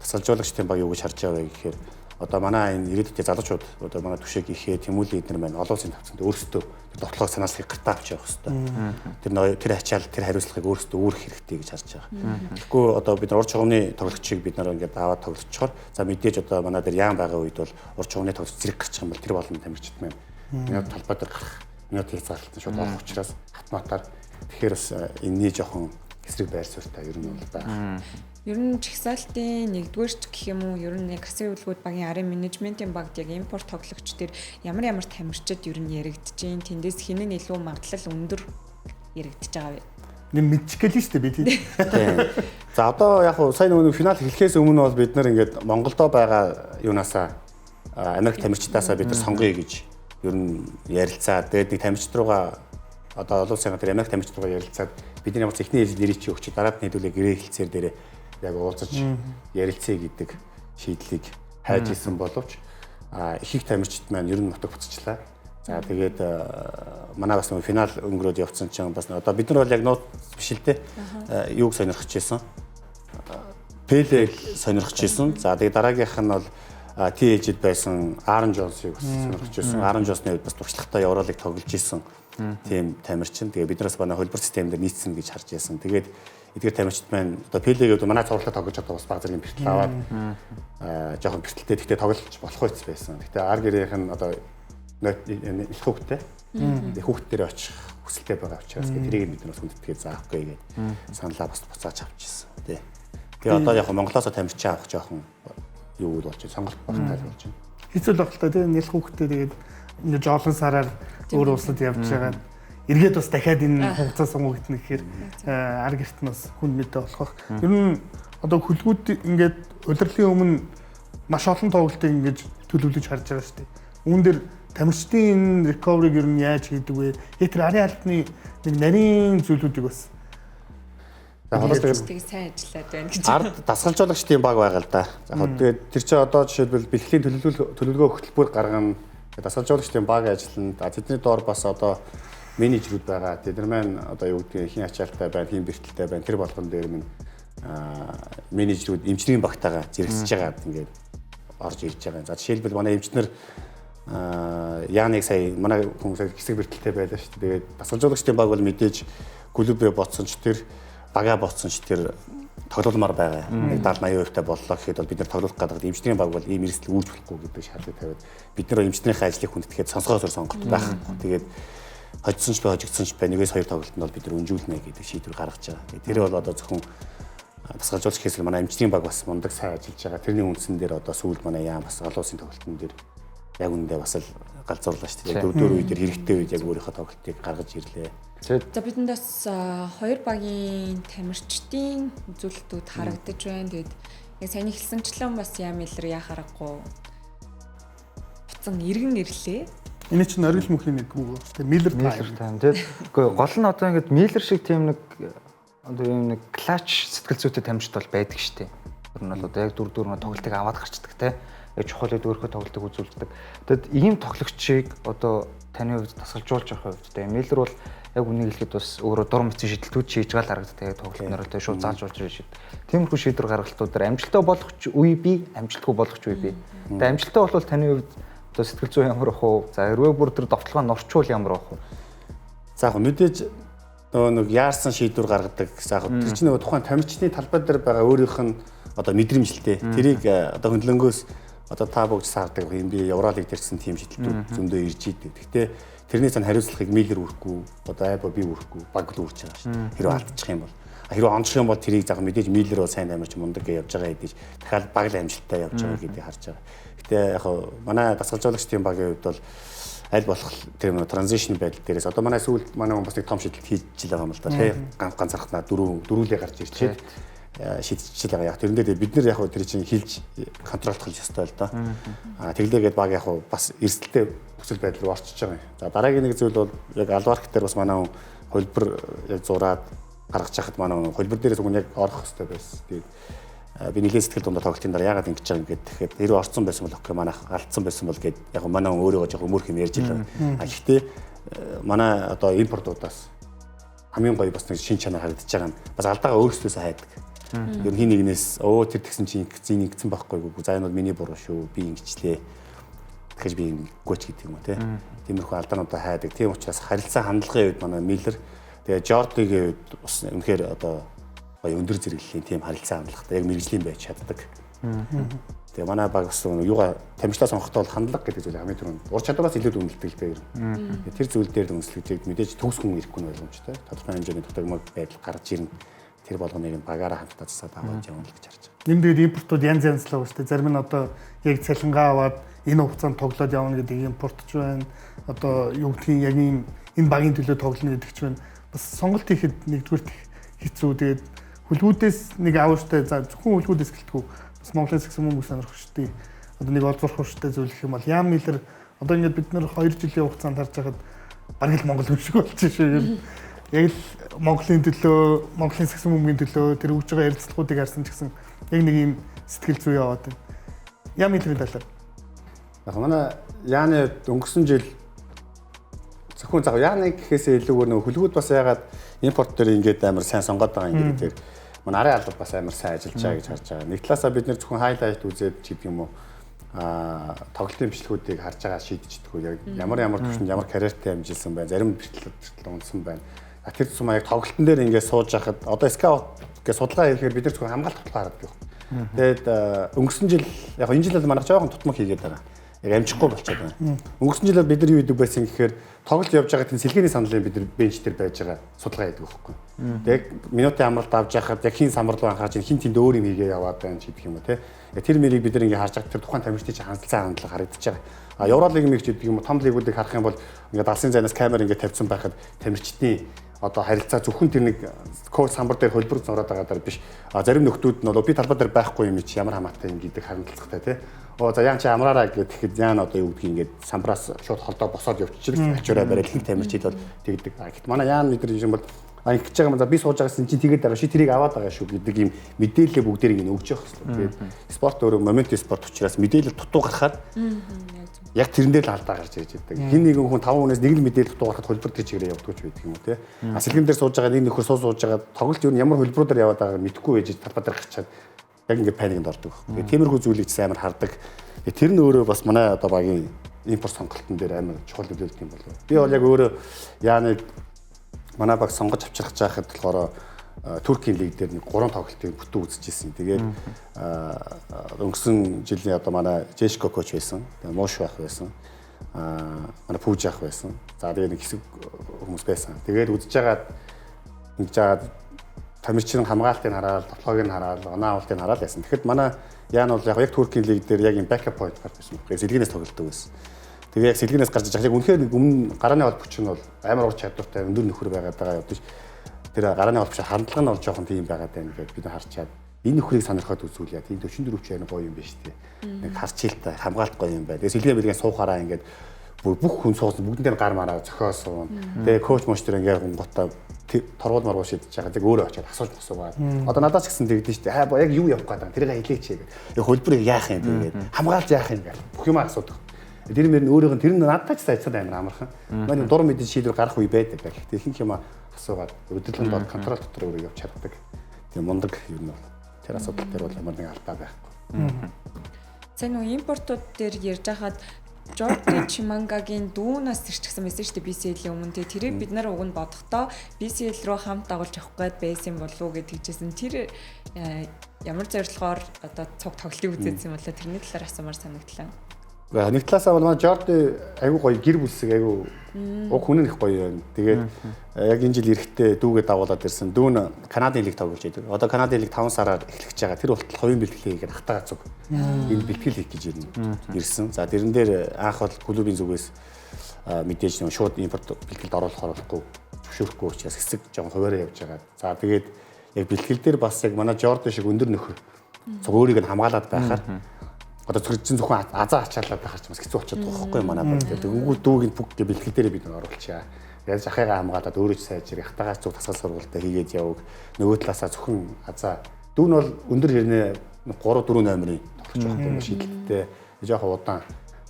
тасгалжуулагчдын баг юу гэж харж байгаа вэ гэхээр одоо манай энэ ирээдүйн залуучууд одоо манай түшээг ихээ тэмүүлийн эднэр маань олон улсын тавцанд өөрсдөө дотлохоо санааслахыг гартаа авч явах хэрэгтэй. Тэр ачаал тэр хариуцлагыг өөрсдөө үүрэх хэрэгтэй гэж харж байгаа. Тэгэхгүй одоо бид нар ур чугамны тоглогчийг бид нар ингээд аваад тоглолцохоор за мэдээж одоо манай дээр яам байгаа үед бол ур чугамны тоглогч зэрэг гарчих юм бол тэр болон тамирчид маань минут талбай дээр гарах минут хязгаарлалтын шууд авах учраас автоматар тэгэхээр бас энэний жоохон эсрэг байр суурьтай ер нь бол байна. Ер нь чагсаалтын нэгдүгээр ч гэх юм уу ер нь яг хасын хөдөлгөөд багийн арын менежментийн багт яг импорт тоглогч төр ямар тамирчид ер нь яригдчихээн тэндээс хин нь илүү магадлал өндөр яригдчихэж байгаа вэ? Нэг мэдчих гээл шүү дээ би тийм. За одоо яг сайн нөгөө финал хэлэхээс өмнө бол бид нар ингээд Монголдо байгаа юунаасаа Америк тамирчдаасаа бид нар сонгоё гэж ер нь ярилцаад тэгээд нэг тамирчид руугаа одоо олон улсын тэр Америк тамирчид руугаа ярилцаад бидний ямар ч ихний нэрийг чи өгч дараад нийлүүлээ гэрээ хэлцээр дээрээ яг уулзаж ярилцъя гэдэг шийдлийг хайж исэн боловч их их тамирчид маань ер нь нутаг буцчихлаа. За тэгээд манай бас финал өнгөрөөд явцсан чинь бас одоо бид нар бол яг нууц биш л дээ. Юуг сонирхож байсан? Пелег сонирхож байсан. За тэгээд дараагийнх нь бол TH-д байсан Аарон Джонсыг бас сонирхож байсан. Аарон Джонсны үед бас туршлагатай Евролиг тоглож исэн тийм тамирчин. Тэгээд биднээс манай хөлбөр системээр нийцсэн гэж харж байсан. Тэгээд эдгээр тамирчид маань одоо Пелег манай цувралтай тоглож одоо бас баг зэргийн бэртэл аваад жоохон бэртэлтэй тэгтээ тоглож болох байц байсан. Тэгтээ ар гэрийнх нь одоо их хүүхдтэй. Хүүхдтэрээ очих хүсэлтэй байгаа учраас тэрийг бид нар хүндэтгээд заахгүй гээд саналаа бас буцааж авчихсан. Тий. Тэгээ одоо яг Монголоос тамирчин авах жоохон юу болж байна. Сонголт багтаал болж байна. Хэцүү л багтаа тий нэл хүүхдтэй тэгээд ингээд жоолон сараар өөр улсад явж байгаа. Эргээд бас дахиад энэ хугацаа сонгогдно гэхээр ар гэрт нь бас хүн мэдээ болох. Ер нь одоо хөлгүүд ингээд удирдлагын өмнө маш олон тоглолтыг ингээд төлөвлөж харж байгаа шүү дээ. Үүн дээр тамирчдын recovery-г ер нь яаж хийдэг вэ? Тэр арын албаны нэг нарийн зүйлүүдийг бас тэгээд сайн ажиллаад байна гэж. Ард дасгалжуулагчдын баг байгаа л да. Тэгээд тэр чинь одоо жишээлбэл бэлтгэлийн төлөвлөгөө хөтөлбөр гаргана. Дасгалжуулагчдын баг ажиллана. Тэдний доор бас одоо менежерүүд байгаа. Тэд нар маань одоо юу гэдгийг хин ачаалтай байна, хин бэртэлтэй байна. Тэр болгон дээр минь менежерүүд эмчнэрийн багтаага зэрэгсэж байгаа ингээд орж ирж байгаа. За жишээлбэл манай эмчнэр Яаныг сая манай хүмүүс хэсэг бэртэлтэй байлаа шүү дээ. Тэгээд дасгалжуулагчдын баг бол мэдээж клубээ боцсон ч тэр багаа боцсон ч тэр тоглоулмаар байгаа. Нэг 70-80% та боллоо гэхэд бол бид нар тоглох гэдэг эмчнэрийн баг бол ийм эрсдэл үүрж болохгүй гэдэг шаардлага тавиад бид нар эмчнэрийн ажлыг хүндэтгээд сонсгоосоор сонголт байхгүй. Тэгээд хожсон ч бай, хожигдсон ч бай, нэгээс хоёр тоглолтод бол бид нар өнжүүлнэ гэдэг шийдвэр гаргаж байгаа. Тэр бол одоо зөвхөн дасгалжуулагч хэсэг манай эмчнэрийн баг бас мундаг сайн ажиллаж байгаа. Тэрний үндсэн дээр одоо сүүлд манай яам бас олон улсын тоглолтын дээр яг үндэ бас л галзуурлаа шүү дээ. Дөрөв үед хэрэгтэй үед яг өөрийнхөө тоглолтыг гаргаж ирлээ. За бидэнд бас хоёр багийн тамирчдын үзүүлэлтүүд харагдаж байна. Тэгээд яг сайн хэлсэнчлэн бас яам илэр яа харахгүй буцан иргэн ирлээ. Энэ чинь оргил мөхийн нэг үг. Тэгээ Миллер тайм. Тэгээд үгүй гол нь одоо ингээд Миллер шиг тийм нэг одоо юм нэг клатч сэтгэл зүйтэй тамирчид бол байдаг шүү дээ. Тэр нь бол одоо яг дүр дүрмэ тоглолтыг аваад гарчдаг те. Яг чухал өөрийнхөө тоглолтыг үзүүлдэг. Тэгэд ийм тоглогчийг одоо таны хувьд тасгалжуулж явах хувьд те Миллер бол яг үнийг хэлэхэд бас өөрөө дурм эцэг шийдэлтүүд хийж байгаа л харагддаг. Яг тоглолтноор те шууд зааж болж шийд. Тиймэрхүү шийдвэр гаргалтуудаар амжилттай болох ч үе бий, амжилтгүй болох ч үе бий. Тэгээ амжилттай бол таны хувьд одоо сэтгэл зүй ямар ах вэ? За хэрвээ бүр тэр довтлогоо норчвол ямар ах вэ? За яг мэдээж нэг яарсан шийдвэр гаргадаг. За яг тэр чинь нөгөө тухайн тамирчны талбай дээр байгаа өөрийнх нь одоо мэдрэмжлтэй. Тэрийг одоо хөндлөнгөөс Одоо та бүгд саардаг юм би Евролиг дэрсэн тим шийдэлтүүд зөндөө ирж идэв. Гэхдээ тэрний цаана хариуцлагыг Миллер үрхгүй, одоо Айба би үрхгүй, баг л үрж байгаа шүү. Хэрвээ алдчих юм бол хэрвээ ондох юм бол тэрийг зах мэдээж Миллер бол сайн амарч мундаг гэж явж байгаа хэдиж дахиад баг л амжилттай явж байгаа гэдгийг харж байгаа. Гэтэ яг манай дасгалжуулагчдын багийн хувьд бол аль болох тэр транзишн байдал дээрээс одоо манай сүүл манай хүн бас нэг том шийдэл хийж байгаа юм л да тий ганцаархнаа дөрүүлээ гарч ирчээд шийдчихэж байгаа. Яг тэрнээ бид нар яг тэр чинь хилж контролдох ёстой л доо. Тэглээгээд баг яг бас эрсдэлтэй нөхцөл байдал руу орчиж байгаа юм. За дараагийн нэг зүйл бол яг албарк дээр бас манай хүн хөлбөр яг зураад гаргаж хахад манай хүн хөлбөр дээрээс үгүй яг орох ёстой байсан. Тэгээд би нэлээд сэтгэл дундаа тоглолтын дараа яагаад ингэж байгаа юм гээд тэгэхээр хэрэг орцсон байсан бол окей манайх алдсан байсан бол гээд яг манай хүн өөрөө жоохон өмөрх юм ярьж илаа. Гэхдээ манай одоо импортуудаас хамгийн гоё бас нэг шин чанар харагдаж байгаа нь бас алдаага өөрсдөөсөө хайдаг. Ер нь хин нэгнээс тэр тэгсэн чинь ингэсэн байхгүй гоо за энэ бол миний буруу шүү би ингэчлээ. Тэгэж би ингэгүйч гэдэг юм уу те. Тиймэрхүү алдаануудаа хайдаг. Тийм учраас харилцаа хандлагын үед манай Миллер тэгээ Жордигийн үед бас үнэхээр одоо өндөр зэрэглэлийн тийм харилцаа хандлагатай яг мэрэгжлийн байж чаддаг. Тэгээ манай баг бас юугаа тамирчлаа сонгохдоо бол хандлага гэдэг зүйл хамгийн түрүүнд ур чадвараас илүү үнэлдэг л байр. Тэр зүйл дээр үнэлэгдээд мэдээж төгс хүн ирэхгүй нь ойлгомжтой. Тодорхой хэмжээний дутагмаг байдал гарч ирнэ. Тэр болгоныг нь багаараа хамтдаа засаад аваад явна л гэж харж байгаа. Энд дээр импортууд янз янзлаа ба шүү дээ. Зарим нь одоо яг цалингаа аваад энэ хугацаанд тоглоод явна гэдэг импортч байна. Одоо юу гэдгийг яг энэ багийн төлөө тоглоно гэдэг ч байна. Бас сонголт хийхэд нэгдүгээр хэцүү. Тэгээд хөлгүүдээс нэг аавштай за зөвхөн хөлгүүдээс гэлтгүү бас Монголын згсэн хүмүүс сонирхох шүү дээ. Одоо нэг олзуурах хөштэй зүйл гэх юм бол Ян Миллер одоо ингээд бид нэр 2 жилийн хугацаанд харж байхад бараг л Монгол хүн шиг болчих шүү. Яг л Монголын төлөө, Монголын згсэн хүмүүсийн төлөө тэр өгж байгаа ярилцлагуудыг харсан ч гэсэн яг нэг юм сэтгэл зүй яваад байна. Ян Миллерийн талаар. Яг манай Яны өнгөрсөн жил зөвхөн зав Яны гэхээсээ илүүгээр нөгөө хөлгүүд бас ягаад импорт дээр ингээд амар сайн сонгоод байгаа юм гэдэг. Манай арын албад бас амар сайн ажиллаж байгаа гэж харж байгаа. Нэг талаасаа бид нэр зөвхөн хайлайт үзээд ч гэдэг юм уу тоглолтын бичлэгүүдийг харж байгаа шийдчихдэг. Яг ямар төвшөнд ямар карьертэй амжилсан байна. Зарим бичлэг унсан байна. Тэр цум яг тоглолтын дээр ингээд сууж байхад одоо скаут гэж судалгаа хийхээр бид нар зөвхөн хамгаалт тоглоо хардаг. Тэгээд өнгөрсөн жил яг энэ жил бол манайх жоохон тутмаг хийгээд байгаа. Яг амжихгүй болчиход байна. Өнгөрсөн жил бид нар юу хийдэг байсан гэхээр тоглолт явж байгаа тийм сэлгээний саналын бид нар бенч дээр байж байгаа судалгаа хийдэг байхгүй. Тэгээд минутын амралт авч яхад яг хин самар руу анхаарч хин тэнд өөр юм хийгээ яваад байна ч гэдэг юм уу те. Тэр мэрийг бид нар ингээд харж байгаа тэр тухайн тамирчдын чинь хандлага харагдаж байгаа. Евролигийн мэг ч гэдэг юм уу том лигүүдийг харах юм бол ингээд алсын зайнаас камер ингээд тавьсан байхад тамирчдын одоо харилцаа зөвхөн тэр нэг коуч самбар дээр хөлбөр зураад байгаа даа биш. Зарим нөхдүүд нь би талбай дээр байхгүй юм чи ямар хамаатай юм гэдэг харамсалтай тий. За яан чи амраараа гэхэд яан одоо юу гэдгийг ингээд самбараас шууд холдоо босоод явчихчих ачаараа бариад хин тамирчид бол тэгдэг. Гэт манай яан бид нар юм бол ингэж байгаа юм за би сууж байгаас чи тэгээд дараа ши тэрийг аваад байгаа шүү гэдэг юм мэдээлэл бүгдээрийг нь өгч явах хэрэгтэй. Тэгээд спорт өөрөө момент спорт учраас мэдээлэл дутуу гарахад яг тэрэн дээр л алдаа гарч ирж байдаг. Хин нэгэн хүн 5 хүнээс нэг л мэдээлэл дутуу гарахад хөлбөр дээр чигээр явдаг ч байдаг юм уу те. Сэлгэн дээр сууж байгаа нэг нөхөр сууж байгаа тоглолт юу ямар хөлбрүүдээр яваад байгааг мэдэхгүй байж талбай дээр гарчаад яг ингээд паникнд ордог. Тэгээд тиймэрхүү зүйлийг амар хардаг. Тэр нь өөрөө бас манай одоо багийн импорт сонголтын дээр амар чухал нөлөөлдөг юм болов. Би бол яг өөрөө яаны манай баг сонгож авчрах жаахад болохоор Туркийн лиг дээр нэг 3 тоглолтыг бүтэн үзчихсэн. Тэгээд өнгөрсөн жилийн одоо манай Жешко коуч байсан. Тэгээд Мош байх байсан. Манай Пүүж ах байсан. За тэгээд нэг хэсэг хүмүүс байсан. Тэгээд үзэж байгаад ингэж жаад тамирчин хамгаалтыг хараад, тоглоомыг хараад, оноо авалтыг хараад байсан. Тэгэхэд манай Яан бол яг Туркийн лиг дээр яг юм бэкап point гарч байсан. Тэгээд сэлгэнээс тоглолдог байсан. Тэгээд яг сэлгэнээс гарч иж яг үнэхээр өмнө гарааны холбогч нь бол амар ур чадвартай өндөр нөхөр байгаад байгаа явдаж тэр гарааны холбогч хандлага нь бол жоохон тийм байгаад байна гэдээ бид харчаад энэ нөхрийг сонирхоод үзүүлээд энэ 44 ч яг гоё юм байна шүү дээ. Нэг харч хилтэй хамгаалт гоё юм байна. Тэгээд сэлгээ мэлгээ суухаараа ингээд бүх хүн суусан бүгдэн дээр гар мараа зохиосон. Тэгээд коуч моч тэр ингээд гунгутаа торгуул маргуу шидэж байгаа. Тэг өөрөө очиад асууж асуугаад. Одоо надаас ч гэсэн тэгдэж штэ. Яг юу явах гээд байгаа. Тэрийг хэлээч гэдэг. Яг хөлбөрийг яах юм тэгээд хамгаалж яах юм гэх. Бүх юм асуудаг. Тэр мөр нь өөрөөх нь тэр нь надад ч сайцаад амар амархан. Манай дур мэдээ шийдвэр гарах үе байдаг гэх. Тэг ихэнх юм асуугаад өдөрлөнд бол контрол дотор өөрөө явж чаддаг. Тийм мундаг юм бол тэр асуудал дээр бол ямар нэг алдаа байхгүй. За нөгөө импортууд дээр ярьж хахад Жорди Чимангагийн дүүнаас ирчихсэн байсан шүү дээ BCL-ийн өмнө. Тэгээ тэрийг бид нар уг нь бодохдоо BCL руу хамт дагуулж авах гээд байсан болов уу гэж хэлжсэн. Тэр ямар зорилгоор одоо цуг тоглолтыг үзээдсэн болоо тэрний талаар асуумаар санагдлаа. Нэг талаасаа бол манай Жорди айгүй гоё гэр бүлсэг айгүй уг хүн их гоё байна. Тэгээд яг энэ жил эрэхтэй дүүгээ дагуулад ирсэн. Дүүн Канадын лиг тоглож байдаг. Одоо Канадын лиг 5 сараар эхлэж байгаа. Тэр болтол хувийн бэлтгэлээ хийгээд хатаа зүг. Энэ бэлтгэл хийх гэж ирсэн. За тэрэн дээр анх бол клубын зүгээс мэдээж нэг шууд импорт бэлтгэлд оруулахаар болохгүй зөвшөөрөхгүй учраас хэсэг жоохон хуваараа явж байгаа. За тэгээд яг бэлтгэл дээр бас яг манай Жорди шиг өндөр нөхөр цуг өөрийг нь хамгаалаад байхаар одоо зүрхсэн зөвхөн азаа ачаалаад байхаар ч бас хэцүү болчиход байгаа байхгүй манай бол. Тэгэнгүүт дүүгийн бүх бэлтгэл дээр бид нар оруулчаа. Яаж ахыгаа хамгаалаад өөрөө ч сайжир хатагаас зүг тасгал сургалтаа хийгээд яваг. Нөгөө талаасаа зөвхөн азаа. Дүүн бол өндөр хэрнээ 3 4 номерын тоглож байгаа юм шийдэлттэй. Жоохон удаан.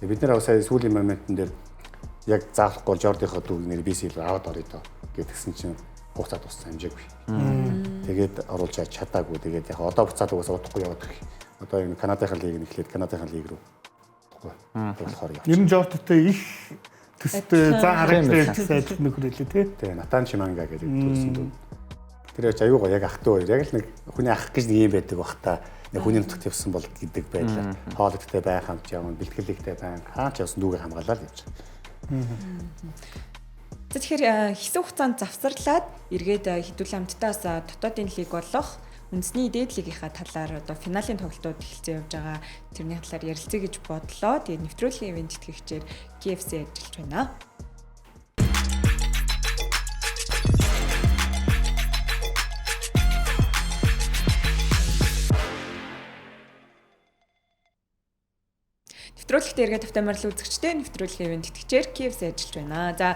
Бид нэр сая сүүлийн моментн дээр яг заахгүй Жордийнхоо дүүг нэр BCL аваад орё доо гэтгсэн чинь хугацаа туссан хэмжээгүй. Тэгээд оруулж чадаагүй. Тэгээд яг одоо буцаад угаасаа удахгүй яваад ирэх. Одоо энэ Канадын лиг нэхлээд Канадын лиг рүү болохоор явж. Ер нь Жордтой их төстэй зан харагдсан ажил нөхөр хэлээ тий. Тэгээ Натан Чиманга гэдэг төрсэн дүү. Тэр яж аюугаа яг ах トゥ хоёр яг л нэг хүний ах гэж нэг юм байдаг бах та. Нэг хүний нутагт явсан бол гэдэг байлаа. Хоолойгтой бай хамт явна, бэлтгэлэгтэй бай. Хаач явсан дүүгээ хамгаалаад явж байгаа. Тэгэхээр хэсэг хугацаанд завсарлаад эргээд хэдүүлэн амттаас дотоодын лиг болох үндэсний дээд лигийнхаа талаар одоо финалийн тоглолтууд эхэлсэн явж байгаа. Тэрний талаар ярилцъя гэж бодлоо. Тэгээд нэвтрүүлгийн ивент тэтгэгчээр KFC ажиллаж байна. Нэвтрүүлэгт эргээд автомобиль үзэгчтэй нэвтрүүлгийн ивент тэтгэгчээр KFC ажиллаж байна. За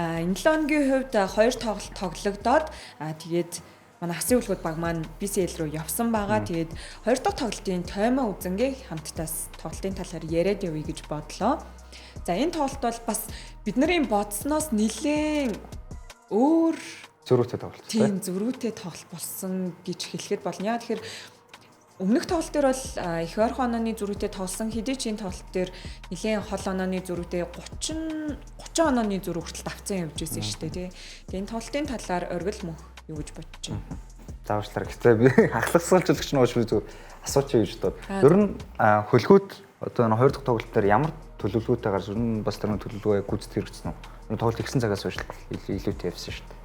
энэ 7 өдрийн хувьд 2 тоглолт тоглогдоод тэгээд манай хасын үлгүүд баг маань BCL руу явсан байгаа. Тэгээд 2 дахь тоглолтын тоймоо үзэнгээ хамттаас тоглолтын талаар яриад явъя гэж бодлоо. За энэ тоглолт бол бас бидний бодсноос нэлээд өөр зөрүүтэй тоглолт. Тийм зөрүүтэй тоглолт болсон гэж хэлэхэд болно. Яа тэгэхээр өмнөх тоглолт дээр бол их ойрхон онооны зөрүүтэй тоглосон. Хэдий ч энэ тоглолт дээр нэлээд хол онооны зөрүүтэй 30 онооны зөрүү хүртэл давцсан явж байсан шүү дээ тий. Тэгээ энэ тоглолтын талаар оргил мөх юу гэж бодож байна. Зааварчлаар гэхдээ би ахлагсгалжуулагч нь ууш би зүгээр асуучих гэж бодоод. Ер нь хөлгүүд одоо энэ 2 дахь тоглолт дээр ямар төлөвлөгөөтэйгээр ер нь бас тэр төлөвлөгөө гүйцэтгэх хэрэгцсэн үү? Энэ тоглолт ихсэн цагаас хойш илүүтэй явсан шүү дээ.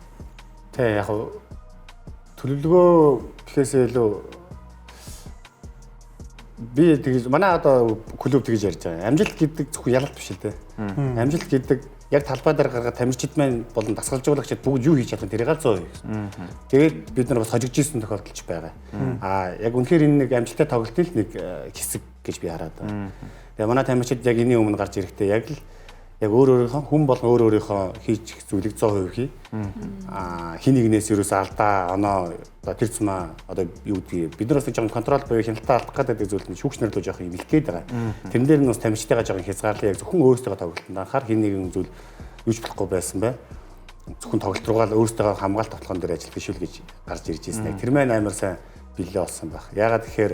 Тэ яг төлөвлөгөө гэхээсээ илүү би тэгж манай одоо клуб тэгж ярьж байгаа. Амжилт гэдэг зөвхөн ялалт биш л дээ. Амжилт гэдэг яг талбай дээр гаргаад тамирчид маань болон дасгалжуулагчид бүгд юу хийж чадах нь тэрийг 100%. Тэгээд бид нар бас хожигж ийсэн тохиолдолч байгаа. Яг үнэхээр энэ нэг амжилттай тоглолтын л нэг хэсэг гэж би хараад байна. Тэгээ манай тамирчид яг энэний өмнө гарч ирэхдээ яг л яг өөрийнхөө хүн болон өөрийнхөө хийж зүйлийг 100% хий. Хин нэгнээс ерөөсөө алдаа оноо одоо тэр цумаа одоо юу гэдгийг бид нараас жоохон контрол буюу хяналтаа алдах гэдэг зүйл нь шүүгч нар руу жоохон юм илгээд байгаа. Тэрэн дээр нь бас тамирчдайгаа жоохон хязгаарлаа яг зөвхөн өөрсдөө тоглолтод анхаар хин нэгэн зүйл юуч болохгүй байсан бай. Зөвхөн тоглолт руугаа л өөрсдөө хамгаалт тоглоом дээр ажил бишүүл гэж гарч ирж ирсэн. Тэр маань амар сайн бэлээ болсон байх. Яагаад тэгэхээр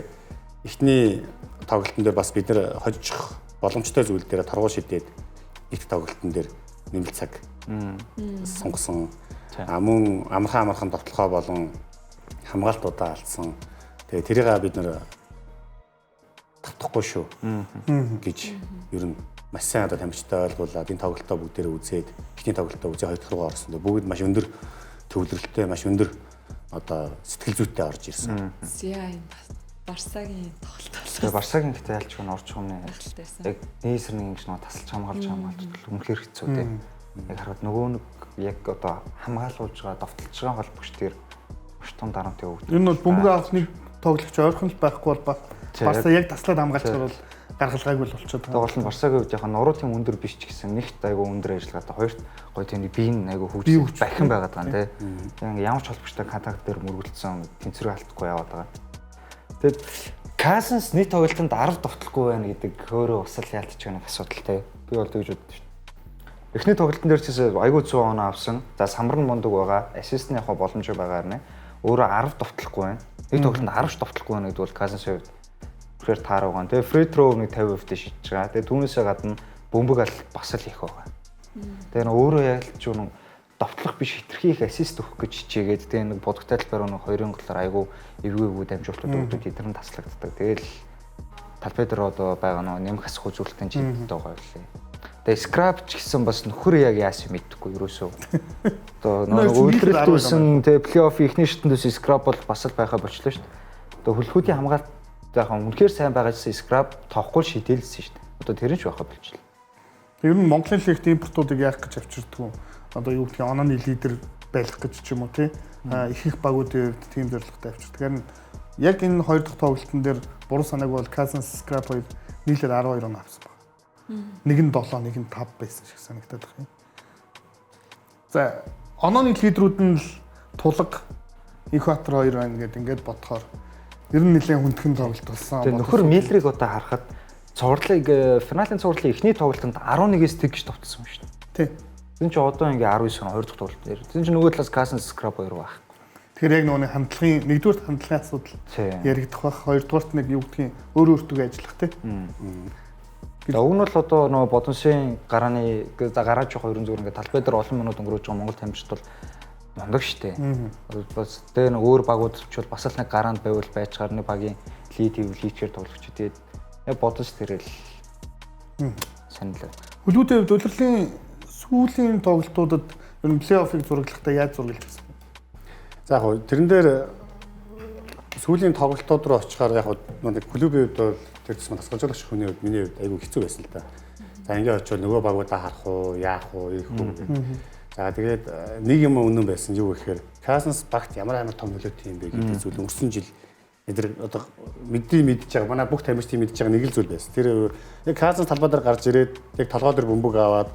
эхний тоглолтын дээр бас бид нар хожих боломжтой зүйл дээр торгуул шидээд их тоглолтын дээр нэмэлт цаг сонгосон. Мөн амархан довтлохоо болон хамгаалтуудаа алдсан. Тэгээ тэрийг бид нэр татахгүй шүү гэж ер нь маш сайн одоо тамирчтай ойлгуулад энэ тоглолтоо бүгдээрээ үзээд ихний тоглолтоо үзээ хоёр дахь руу орсон. Бүгд маш өндөр төвлөрөлттэй, маш өндөр одоо сэтгэл зүйтэй орж ирсэн. Зяа энэ Барсагийн тоглолт болсон. Тэгээ Барсагийн гэдэг ялч хүн орч хүнээ яг нээсэрний ингэж нэг тасалж хамгаалж үнэхээр хэцүү тийм. Яг хараад нөгөө нэг яг одоо хамгаалуулж байгаа, довтолж байгаа холбогч тэр маш том дарамттай өгдөг. Энэ бол бөмбөг авах нэг тоглогч ойрхон л байхгүй бол Барса яг таслаад хамгаалчихвал бол гаргалгаагүй л болчиход байгаа. Тоглолт нь Барсагийн хувьд яхаа нуруу тийм өндөр биш ч гэсэн нэгт айгүй өндөр ажиллагаа. Хоёрт гоё тийм биеийн айгүй хөгжиж бахин байгаад байгаа юм тийм. Ямар ч холбогчтой контакт дээр мөргөлдсөн тэнцвэрээ алдахгүй яваад байгаа. Тэгэд Казанс нийт тоглолтод 10 довтлохгүй байна гэдэг өөрөө усал яалтч байгаа нэг асуудалтай. Би бол тэгж боддог шүү дээ. Эхний тоглолтын дээр ч айгүй 100 оноо авсан. За самбар нь мундаг байгаа. Ассистны явах боломж байгаа нэ. Өөрөө 10 довтлохгүй байна. Нэг тоглолтод 10 довтлохгүй байна гэдэг бол Казанс хувьд үнэхээр таараа байгаа. Тэгээ фри троу нэг 50% шийдэж байгаа. Тэгээ түүнээсээ гадна бөмбөг алт бас л их байгаа. Тэгээ өөрөө яг л ч нэг довтлох биш хитрхи их ассист өгөх гэж хичээгээд тэгээ нэг бодогтой талбараа нэг хоёрын голоор айгу эвгүй дамжуултууд өгдөг эдгээр нь таслагддаг. Тэгэл талбай дээр одоо байгаа нэмэх асах үзүүлэлтийн жилдтэй байгаа билээ. Тэгээ скрап ч гэсэн бас нөхөр яг яасан мэдхгүй ерөөсөө. Одоо үйлдвэрлэлтүүлсэн тэгээ плей-офф ихний шатндээс скрап бол бас л байха болчлоо шүү дээ. Одоо хөлхүүдийн хамгаалт захан үнэхээр сайн байгаажсэн скрап тоохгүй шидэлсэн шүү дээ. Одоо тэр нь ч байха болчихлоо. Ер нь Монголын лигт импортуудыг яах гэж авчирдаг вэ? Одоо юу гэх юм онооны лидер байх гэж ч юм уу тий. Их багуудын хувьд тийм зорилготой авчирдаг. Харин яг энэ хоёр дахь тоглолтын дээр буруу санааг бол Kansas Scrap хоёр нийлээд 12 он авсан байна. Нэг нь 7, нэг нь 5 байсан шиг санагдаад байна. За, онооны лидерүүд нь л Тулаг, Экватор хоёр байна гэдэг ингээд бодохоор ер нь нэлээд хүндхэн тоглолт болсон. Тэгээ нөхөр Миллерийг одоо харахад цувралыг финалийн цувралын эхний тоглолтод 11-ээс тэг гэж товтсон юм шүү дээ. Тий. Тэр чинь одоо ингээ 19 он 2 дахь тоглолт дээр. Тэр чинь нөгөө талаас Kansas Scrap хоёр байх. Тэгэхээр яг нөгөө хандлагын нэгдүгээр хандлагын асуудал яригдах байх. Хоёрдугаарт нэг юу гэдгийг өөр өөртөө ажиллах тий. Уг нь бол одоо нөгөө бодонсын гарааны гарааж явах ерөн зүгээр ингээ талбай дээр олон минут өнгөрөөж байгаа Монгол тамирчид бол мундаг штэ. Бас тэгээ нэг өөр багууд ч бол бас л нэг гараанд байвал байцгаар нэг багийн лид хийвлийчээр тоглогч. Тэгээд яг бодос тэрэл саналаа. Хөлбөмбөгийн хувьд удирдлын сүүлийн тоглолтуудад ер нь плей-оффыг зураглахдаа яаж зургалж байсан бэ? За яг тэрэн дээр сүүлийн тоглолтууд руу очихоор яг нэг клубийн хувьд бол тэр тусмаа тасгалжуулагч хүний хувьд миний хувьд айгүй хэцүү байсан л да. За ингээд очивол нөгөө багуудаа харах уу, яах уу, ийх үү гэх. За тэгээд нэг юм үнэн байсан юу гэхээр Kansas багт ямар амар том нөлөөтэй юм бэ гэдэг зүйл өнгөрсөн жил эдгээр одоо мэдж байгаа манай бүх тамирчдын мэдж байгаа нэг л зүйл байсан. Тэр яг Kansas талбай дээр гарч ирээд яг толгой дээр бөмбөг аваад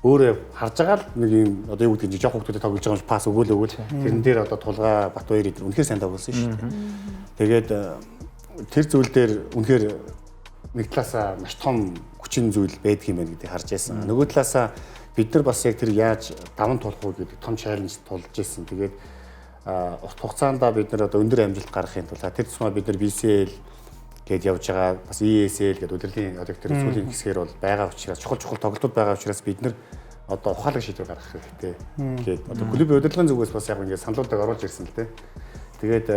өөрөө харж байгаа л нэг юм одоо юу гэдэг нь жоох хүмүүстэй тоглож байгаа юм пас өгөөл тэрэн дээр одоо Тулгаа Батбаяр эдгээр үнэхээр сайн тоглосон шүү дээ. Тэгээд тэр зүйл дээр үнэхээр нэг талаасаа маш том хүчин зүйл байдаг юм байна гэдгийг харж байсан. Нөгөө талаасаа бид нар бас яг тэр яаж даван тулах уу гэдэг том чаленж тулж байсан. Тэгээд урт хугацаанд бид нар одоо өндөр амжилт гаргахын тулд тэр тусмаа бид нар BCL гээд явж байгаа бас ESL гэдэг удирдлагын аудитор сүүлийн хэсгээр бол байгаа учраас чухал тоглолтууд байгаа учраас бид нар одоо ухаалаг шийдвэр гаргах хэрэгтэй гээд одоо клубын удирдлагын зүгээс бас яг ингээд саналуудыг оруулж ирсэн л дээ. Тэгээд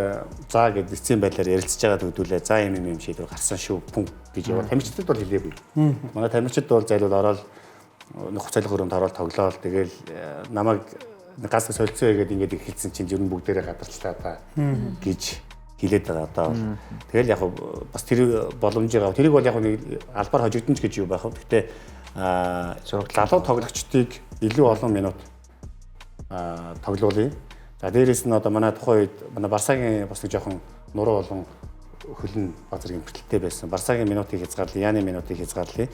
заа гэдэг эцсийн байдлаар ярилцж байгаа төдөлөө за юм шийдвэр гарсан шүү пүнк гэж яваа. Тамирчдад бол хэлээгүй. Манай тамирчид бол зайлуул ороод хуцайлах өрөөнд ороод тоглоол тэгэл намайг газ солилцоо хийгээд ингээд хэлсэн чинь ер нь бүгдээрээ гадарчлаа та гэж хэлээд байгаа одоо. Тэгэл яг бас тэр боломжийг тэрийг бол яг нэг албаар хожигдсон ч гэж юу байх вэ. Гэхдээ залуу тоглогчдыг илүү олон минут тоглуулъя. За дээрээс нь одоо манай тухайн үед манай Барсагийн бас нэг жоохон нуруу болон хөлн базар гэмтэлтэй байсан. Барсагийн минутыг хязгаарлаа, Яны минутыг хязгаарлаа.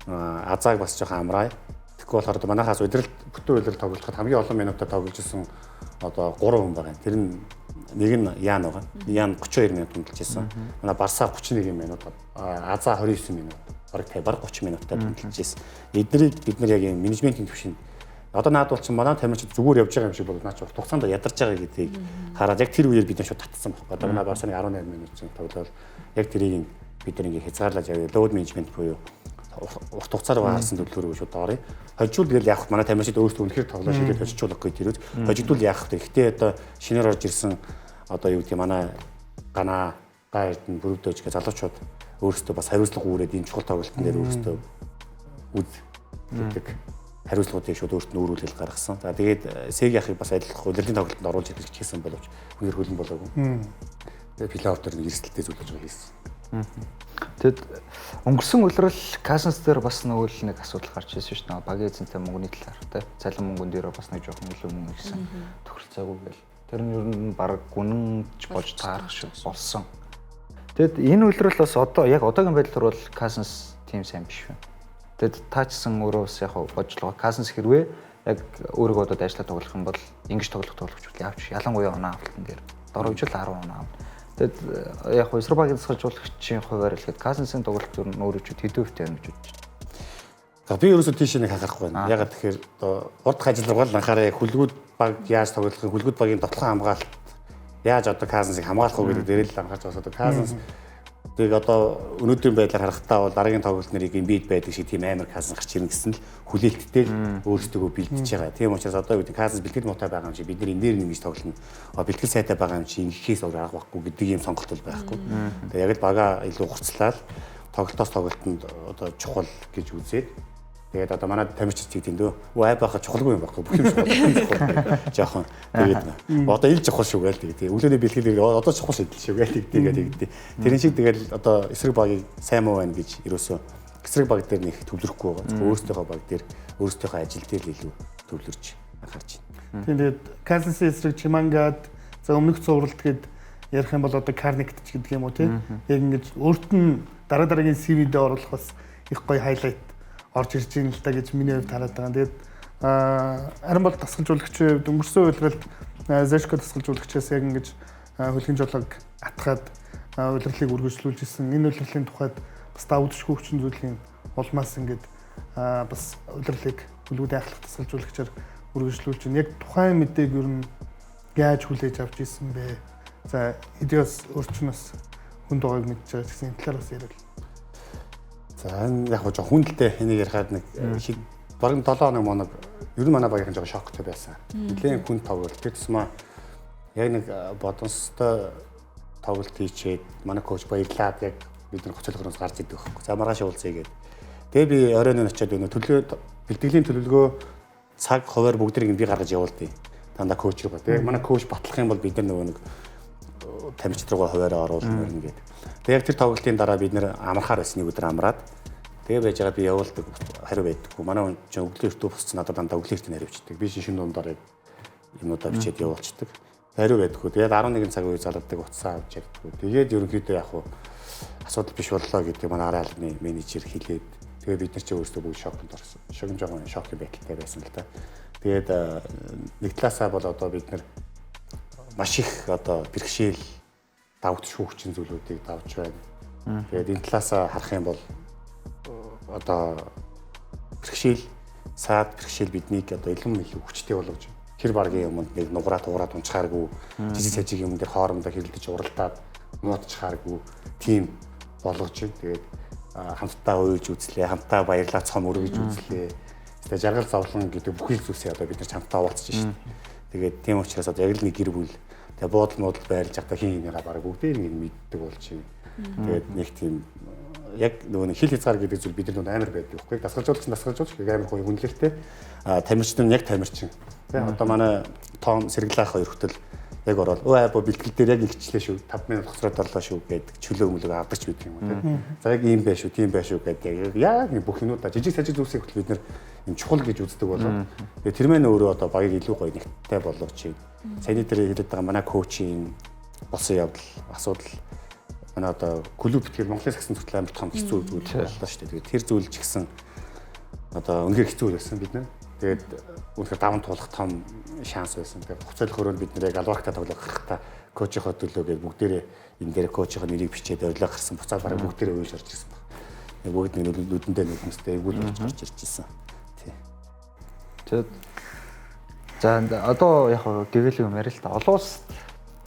Азааг бас жоохон амраа. Тэгэхгүй болохоор одоо манайхаас удирдал бүтэн удирдал тоглоход хамгийн олон минутаа тоглож исэн одоо 3 хүн байгаа. Тэр нь нэг нь Ян байгаа. Ян 32 минут хөндлөж исэн. Манай Барса 31 минут, Азаа 29 минут, бараг 30 минутаар хөндлөж исэн. Эднийг бид нар яг юм менежментийн төвшөнд одоо наадвал чинь манай тамирчид зүгээр явж байгаа юм шиг бол наач урт хугацаанд ядарч байгаа гэдгийг хараад яг тэр үеэр бид шууд татсан байхгүй. Одоо манай Барсаны 18 минут тоглоод яг тэрийг бид нар ингээ хязгаарлаж явъя. Load management буюу урт хугацаар харсан төлөвлөрөө шууд доорой. Хожигдвол тэгэл яах вэ? Манай тамирчид өөрсдөө үнэхээр тоглоо шийдэж хожигдуулах гэж ирээд хожигдвол яах вэ? Гэхдээ одоо шинээр орж ирсэн одоо юу гэдэг манай гана гайрд нь бүрөвдөөж гэж залуучууд өөрсдөө бас хариуцлага үүрээд энэ чухал тоглолтын дээр өөрсдөө үздэг хариуцлагуудыг шууд өөртөө өөрүүлэл гаргасан. За тэгээд Сег яхыг бас адилхан удирдлагын тоглолтод оруулж идэх гэсэн боловч үнээр хөлн болоогүй. Тэгээд плей-офф дээр нэг эрсдэлтэй зүйл болж байгаа хийсэн. Тэгэд өнгөрсөн улирал Kansas дээр бас нэг асуудал гарч ирсэн шүү дээ. Багийн эзэнтэй мөнгөний талаар тий. Цалин мөнгөн дээр бас нэг жоохон илүү мөнгө ирсэн. Тохиролцоогүй гэл. Тэр нь ер нь баг гүнж болж таарах шиг болсон. Тэгэд энэ улирал бас одоо яг одоогийн байдлаар бол Kansas тийм сайн биш байна. Тэгэд таачсан өөрөө бас яг бодлого Kansas хэрвээ яг өөрийгөө одоо дайшлаа тоглох юм бол ингэж тоглох тоглогчдод явж ялангуяа оноо авалтан дээр дөрөвжил 10 оноо авна. Тэгэд яг Эсрбагийн засгалжуулагчийн хуваар хэлэхэд Kansas-ын тоглолт зөв өөрөө ч хэдүүвтэй байна гэж бодож байна. За би ерөөсөө тийш нэг хахахгүй байна. Ягаад тэгэхээр одоо урд ажил руугаа л анхаараа хөлгүүд баг яаж тоглохын хөлгүүд багийн дотлхон хамгаалалт яаж одоо Kansas-ыг хамгаалах уу гэдэг дээр л анхаарч байгаа. Одоо Kansas Тэгээ одоо өнөөдрийн байдлаар харахтаа бол дараагийн тоглолт нэрийг Embiid байдаг шиг тийм амар Cousins гарч ирнэ гэсэн л хүлээлттэй л өөрсдөө бэлдэж байгаа. Тийм учраас одоо юу гэдэг Cousins бэлтгэл муутай байгаа юм чи бид нар энэ дээр нэмж тоглоно. Бэлтгэл сайтай байгаа юм чи ингэхээс өөр арга байхгүй гэдэг юм сонголт бол байхгүй. Тэгээ яг л бага илүү хуцлаад тоглолтоос тоглолтод одоо чухал гэж үзээд тэгээд одоо манай тамирчид тийм дөө ай баха чухалгүй юм байхгүй бүх юм чухал жоохон тэгээд одоо ил чухал шүү гээл тэгээд өглөөний бэлтгэл одоо чухал шийдэл шүү гээл тэгээд тэрэн шиг тэгээд одоо эсрэг багийг сайн муу байна гэж ерөөсөө эсрэг баг дээр нэг төвлөрөхгүй байгаа өөрсдийнхөө баг дээр өөрсдийнхөө ажил дээр л илүү төвлөрч анхаарч байна. Тэгээд Kansas эсрэг Чимангад за өмнөх цувралт гээд ярих юм бол одоо Carnect ч гэдэг юм уу тийм яг ингэж өөрт нь дараагийн CV-д оруулах бас их гоё хайлайт орж ирж байна л та гэж миний хувьд хараад байгаа. Тэгээд харин бол тасгалжуулагчийн хувьд өнгөрсөн үйлрэлд Zeshko тасгалжуулагчаас яг ингэж хөлгийн жолоог атгаад үйлрэлийг үргэлжлүүлж исэн. Энэ үйлрэлийн тухайд бас давдшгүй хүчин зүйлийн улмаас ингэж бас үйлрэлийг хөлгүүдийн ахлах тасгалжуулагчаар үргэлжлүүлж байна. Яг тухайн мэдээг ер нь яаж хүлээж авч исэн бэ? За эдээс өөрчнөөс хүнд байгааг мэдж байгаа гэсэн энэ талаар бас яриад. За энэ яг жоо хүндэлтэй энийг ярихад нэг шиг бараг 7 хоног моног ер нь манай багийнхан жоо шоктой байсан. Нэлээд хүнд тоглолт тэгсмээ яг нэг бодонстой тоглолт хийчээд манай коуч баярлаад яг бид нар хөцөлгөөс гарч идэг байхгүй. За маргааш уулзъя гэдэг. Тэгээ би оройн очиод өнө бэлтгэлийн төлөвлөгөө цаг хуваар бүгдийг би гаргаж явуулдیں۔ Дандаа коуч руу. Тэгээ манай коуч батлах юм бол бид нар нөгөө нэг тамирчид руугаа хуваараа оруулна гэдэг. Тэгээ яг тэр тоглолтын дараа бид нэр амархаар байсан нэг өдөр амраад тэгээ байж байгаа би явуулдаг хариу байдаггүй. Манай ч өглөө өртөө босцсон надад дандаа өглөө эртний хариуцдаг. Би шинэ дундаар юмудаа бичээд явуулчихдаг. Хариу байдаггүй. Тэгээд 11 цаг үе залгадаг утсаа авч яддаг. Тэгээд ерөнхийдөө яг асуудал биш боллоо гэдэг манай арай албаны менежер хэлээд тэгээ бид нар ч өөрсдөө бүгд шокнд орсон. Шокнд жоохон шокийн байдалтай байсан л та. Тэгээд нэг талаасаа бол одоо бид нар маш их одоо бэрхшээл давтшгүй хүчин зүйлүүдийг давж байна. Тэгээд энэ талаасаа харах юм бол одоо бэрхшээл саад бэрхшээл биднийг одоо илүү хүчтэй болгож хэр баргийн юмд нэг нугараад унчхааргүй жижиг сажиг юм дээр хоорондоо хэрэлдэж уралдаад муудчихааргүй тийм болгож байна. Тэгээд хамтдаа уйлж үзлээ, хамтдаа баярлаа цом өргөж үзлээ. Тэгээд жаргал зовлон гэдэг бүхэл зүйлсээ одоо бид нар хамтдаа уулзж шин. Тэгээд тийм учраас одоо яг л нэг гэр бүл тэгээ буудал байрлаж байхдаа хин хинээрээ баг бүгдээ нэг мэддэг болчих. Тэгээд нэг тийм яг нөгөө хил хязгаар гэдэг зүйл бид нар амар байдаг байхгүй. Дасгалжуулагч амар гоё хүнлэлтэй. Тамирчин нь яг тамирчин. Тэ одоо манай Том Сэргэлаах хоёр хөтөл яг ороод өө бэлтгэл дээр яг илчлээ шүү. 5 минут хоцроод орлоо шүү гэдэг чөлөө мөлөг авдаг ч байдаг юм уу тэ. За яг ийм байх шүү, тийм байх шүү гэдэг яг нэг бүх юмудаа жижиг сажиг зүйлсийг хөтөл бид нар юм чухал гэж үздэг болоо. Тэгээ тэр мэн өөрөө одоо багийг илүү гоё нэгтэй болгож байна. Саяны дээр хэлээд байгаа манай коучийн болсон явдал асуудал манай одоо клуб битгэл Монголын сагсан зүгтэл амар том хэцүү зүйл боллоо шүү дээ. Тэгээд тэр зүйл ч гэсэн одоо үнэхээр хэцүү байсан бид нар. Тэгээд үнэхээр даван туулах том шанс байсан. Тэгээд хуцайлах өрөөнд бид нэр яг албартай тоглох гарахтаа коучийнхоо төлөө гээд бүгдээрээ энэ дээр коучийнхоо нэрийг бичээд орлоо гарсан. Буцаад бараг бүгдээрээ үйж орж ирсэн баг. Бүгд нэг нүдэндээ нүднэстэй эвгүүл орж ирж ирсэн. Тий. Тэгээд за одоо яг гэвэл юм ярил л та. Олон улс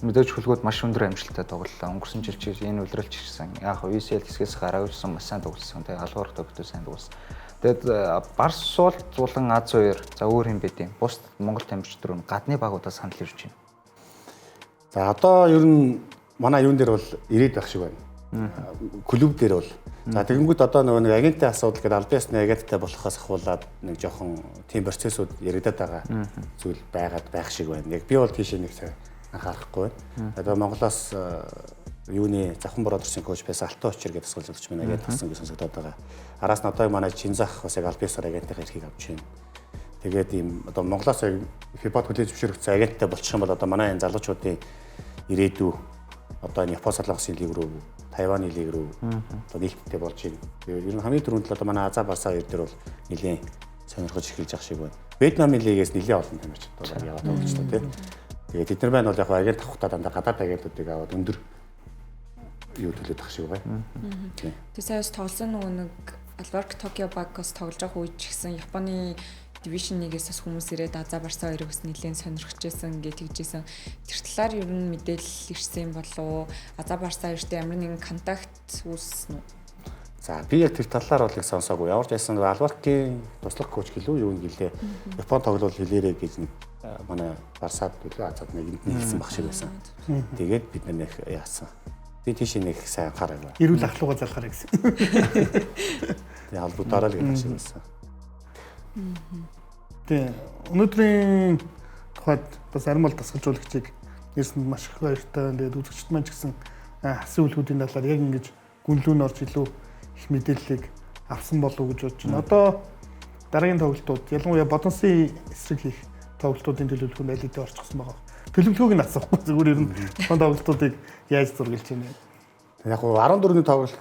мэдээж хөлгүүд маш өндөр амжилттай тоглолоо. Өнгөрсөн жил чи энэ үлрэлч ирсэн. Яг UCL хэсгээс гараавсан маш сайн тоглосон. Тэгээ алуурах төгтөө сайн тоглосон. Тэгээд Барс бол зулан Аз 2 за өөр юм бэ тийм. Бус Монгол тамирчид руу гадны багуудаас санал ирж байна. За одоо ер нь манай юун дээр бол ирээд байх шиг байна. Клуб дээр бол за тэгэнгүүт одоо нөгөө нэг агентийн асуудал гэдэг албан ёсны агенттай болохоос ахуулаад нэг жоохон тийм процессууд яригадаад байгаа зүйл байгаад байх шиг байна. Яг би бол тийшээ нэг цаг анхаарахгүй байна. Одоо Монголоос юуны завхан бороод ирсэн коуч байсан Алтан очир гэдэг тасгалжуулагч маань агент тасан гэж сонсогдоод байгаа. Араас нь одоо манай Чинзах бас яг албан ёсоор агентийн эрхийг авч байна. Тэгээд ийм одоо Монголоос FIBA хүлээж зөвшөөрөгдсөн агенттай болчих юм бол одоо манай энэ залуучуудын ирээдүй одоо энэ Япон солонгосын лиг рүү, Тайваны лиг рүү одоо нийлбэлтэй болж байна. Тэгээд ер нь хамгийн түрүүнд л одоо манай Аза Барса хоёр дээр бол нэлийн сонирхож эхэлж байгаа шиг байна. Вьетнамын лигээс нэлийн олон тамирчид бол яваад байгаа ч тийм. Тэгээд тэд нар маань бол яг агент авахтаа дандаа гадаад агентуудыг аваад өндөр юу төлөд ах шиг байна. Тэг саяас тоглосон нөгөө нэг Alvark Tokyo Bagos тоглож байгаа үед ч гэсэн Японы Division 1-ээс бас хүмүүс ирээд Аза Барса 2-ыг бас нэлээд сонирхчихсэн гэж тэгжсэн. Тэр талаар ер нь мэдээлэл ирсэн болов уу? Аза Барса 2-тэй ямар нэгэн контакт үүссэн үү? За би яг тэр талаар бол их сонсоогүй. Ямар ч байсан Албартийн туслах коуч гэлөө юу гэлээ. Япон тоглол хэлээрэй гэж нэг манай Барсад төлөө Азад нэгэнд хэлсэн баг шиг байсан. Тэгээд бид нар нэг яасан. Би тийш нэг сайн хараагүй. Эрүүл ахлууга залхаарай гэсэн. Тэгээд холбогдороо л гэдэг шиг байсан. Тэгээ өнөөдрийн тухайд бас арим бол дасгалжуулагчийг нэрсэнд маш их баяртай. Тэгээд үзэгчд маань ч гэсэн хассан үлгүүдийн талаар яг ингэж гүнлүүн орж илүү их мэдээллийг авсан болов уу гэж бодож байна. Одоо дараагийн тоглолтууд ялангуяа бодонсын эсрэг хийх тоглолтуудын төлөвлөгөөнд аль хэдийн орчихсон байгаа. Төлөвлөгөөг нь асуухгүй зүгээр ер нь тоглолтуудыг яаж зургалж байна. Яг гоо 14-ний тоглолт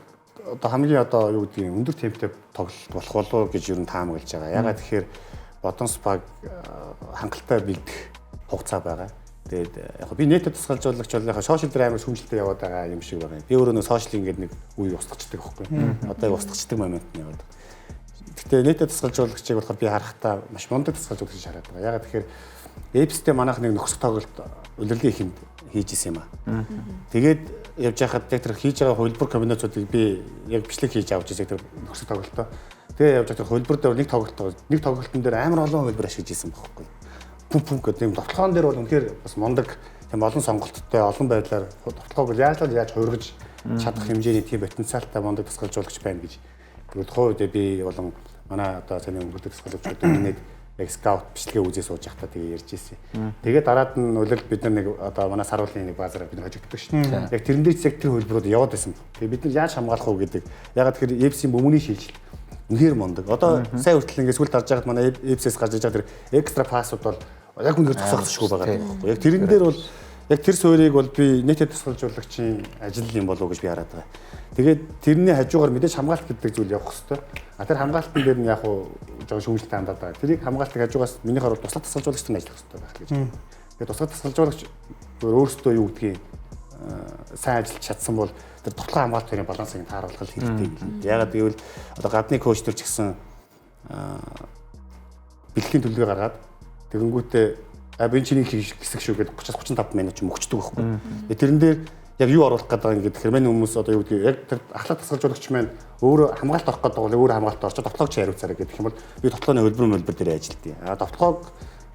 одоо хамгийн одоо юу гэдгийг өндөр темптэй тоглолт болох болов гэж ер нь таамаглаж байгаа. Ягаад тэгэхээр бодонс баг хангалттай бэлдэх хугацаа байгаа. Тэгээд яг би нийтэд тусгалжуулагч бол яг сошиал дээр амар сүмжлэлтэй яваад байгаа юм шиг байна. Би өөрөө нэг сошиал ингээд нэг үе устгачдаг байхгүй. Одоо устгачдаг момент нь яваад. Гэтэ нийтэд тусгалжуулагчийг болохоор би харахтаа маш мундаг тусгалжуулагч хараад байгаа. Ягаад тэгэхээр Эпстэй манайх нэг нөхцөл тоглолт удирдлагын ихэнд хийж исэн юм аа. Тэгээд явж байхад яг тэр хийж байгаа хөлбөр комбинацуудыг би яг бичлэг хийж авч ирсэн тэр нөхцөл тоглолтоо. Тэгээ явж байгаа тэр хөлбөр дээр нэг тоглолтын дээр амар олон хөлбөр ашиглаж исэн байхгүй. Пүм гэдэг юм тоглоом дээр бол үнэхээр бас мундаг тийм олон сонголттой олон байдлаар тоглоог яаж хувиргаж чадах хэмжээний тийм потенциалтай мундаг тусгалжуулагч байна гэж. Тэгвэл тухайн үед би болон манай одоо цааны өнгөрдөг тусгалжуулагчдын минийд яг скаут бичлэгээ үзээ сууж байхдаа тэгээ ярьж ирсэн. Тэгээд дараад нь үлэл бид нар нэг одоо манай саруулын нэг базараа бид нар хожигддаг шүү дээ. Яг тэрэн дээр яг тэр хөлбөрөд яваад байсан. Тэгээд бид нар яаж хамгаалах вэ гэдэг. Ягаад тэгэхээр Эпсийн бөмбөний шилжилт үнэхээр мундаг. Одоо сайн хүртэл ингээд сүлд харж байгаад манай Эпсээс гарч иж байгаа тэр экстра пассууд бол яг үнээр тусгалтшгүй байгаа байхгүй. Яг тэрэн дээр бол яг тэр суурийг бол би нийтэд тусгалжуулагчийн ажил юм болов уу гэж би хараад байгаа. Тэгээд тэрний хажуугаар мэдээж хамгаалт гэдэг зүйл явах хэрэгтэй. А тэр хамгаалтын дээр нь яг уу жоо шүүмжлэлтэй хандаад байгаа. Тэрийг хамгаалтыг хажуугаас минийхаар туслах тусгалжуулагчтай ажиллах хэрэгтэй байх гэж. Тэгээд туслах тусгалжуулагч өөрөөсөө юу гэдгийг сайн ажиллаж чадсан бол тэр тоглоом хамгаалтын балансыг тааруулах хэрэгтэй. Ягаад гэвэл одоо гадны коуч төр ч гэсэн бэлтгэлийн төлөвлөгөө гаргаад тэгэнгүүтээ би чиний хэсэг шүү гэдэг 30-35 минут ч мөгчдөг байхгүй. Тэрэн дээр яг юу оруулах гэдэг ингээд тэгэхээр мань хүмүүс одоо юу гэдгийг яг тэр ахлах тасгалжуулагч маань өөрөө хамгаалт орох гэдэг бол өөрөө хамгаалт орчод тоглоог чи хариуцаарай гэдэг юм бол би тоглооны хөлбөр дээр ажилладаг. Тоглоог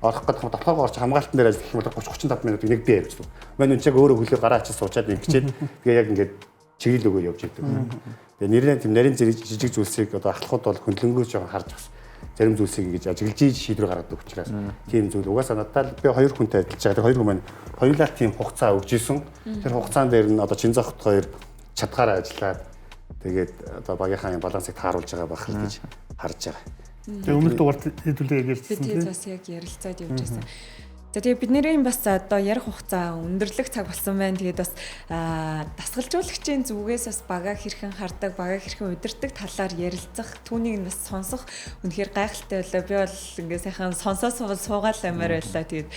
орох гэдэг тоглоог орч хамгаалтан дээр ажиллах юм бол 30-35 минут нэг би явчихдаг. Мань үнчиг өөрөө хөлөө гараа ачиж суучаад ингэчээд тэгээ яг ингээд чиглэл өгөө явж идэг. Тэгээ нэрийн тийм нарийн жижиг зүйлсийг одоо ахлахууд бол хөндлөнгөө жоохон харж бас зарим зүйлсийг ингэж ажиглаж шийдвэр гаргадаг учраас тийм зүйл угаасаа надад би хоёр хүнтэй ажиллаж байгаа. Тэр хоёр хүн маань хоёулаа тийм хугацаа өгч исэн. Тэр хугацаан дээр нь одоо Чинзахт хоёр чадгаараа ажиллаад тэгээд одоо багийнхаа балансыг тааруулж байгаа байх л гэж харж байгаа. Тэгээ өмнөх дугаарт хэдүүлээ ярьжсэн тийм. Бас яг ярилцаад явж байсан. За тэгээ бидний бас одоо ярих хугацаа өндөрлөх цаг болсон байна. Тэгээд бас дасгалжуулагчийн зүгээс бас багаа хэрхэн хардаг, багаа хэрхэн удирдах талаар ярилцах, түүнийг нь бас сонсох үнэхээр гайхалтай байлаа. Би бол ингээ сайхан суугаал амаар байлаа. Тэгээд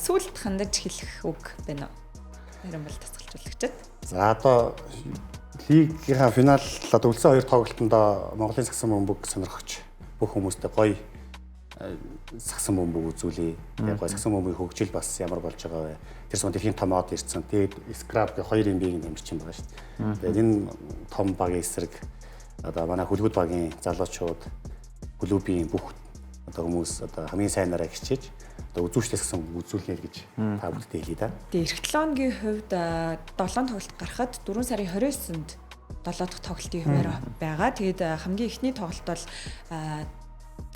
сүүлд хандаж хэлэх үг байна уу? Харин бол дасгалжуулагчид. За одоо лигийн финал одоо үлсэн хоёр тоглолтонд Монголын сагсан бөмбөг сонирхогч бүх хүмүүстээ гоё сагсан бөмбөг үзүүлээ. Яг гоо сагсан бөмбөгийн хөгжил бас ямар болж байгаа вэ? Тэр сон дэлхийн том од ирсэн. Тэгээд скраб гэх хоёр эмбийг нэмэрч юм байгаа шүү дээ. Тэгээд энэ том багийн эсрэг одоо манай хөлгүүд багийн залуучууд клубийн бүх одоо хүмүүс одоо хамгийн сайнараа хичээж одоо үзүүчдээс гэсэн үзүүлнэ гэж та бүдтэй хэлье да. Тэгээд эх 7 хоногийн хувьд 7 тоглолт гарахад 4 сарын 29-нд 7 дахь тоглолтын хуваарь байгаа. Тэгээд хамгийн эхний тоглолт бол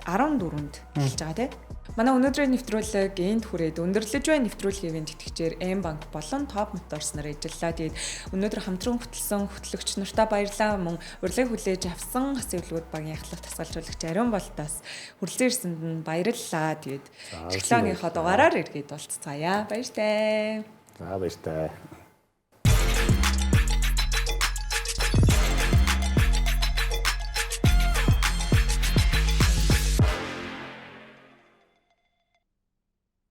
14-нд эхэлж байгаа тийм. Манай өнөөдрийн нэвтрүүлэг энд хүрээд өндөрлөж байна нэвтрүүлгийн тэтгэгчээр M-Bank болон Top Motors нар ажиллаа. Тэгээд өнөөдөр хамтран хөтлсөн хөтлөгч нартаа баярлалаа. Мөн урилгыг хүлээж авсан Хасын үлгүүд багийн ахлах тасгалжуулагч Ариун Болтоос хүрэлцэн ирсэнд нь баярлалаа. Тэгээд 7 хоногийнхоо дугаараар иргэд уулзцаая. Баяртай. За баяртай.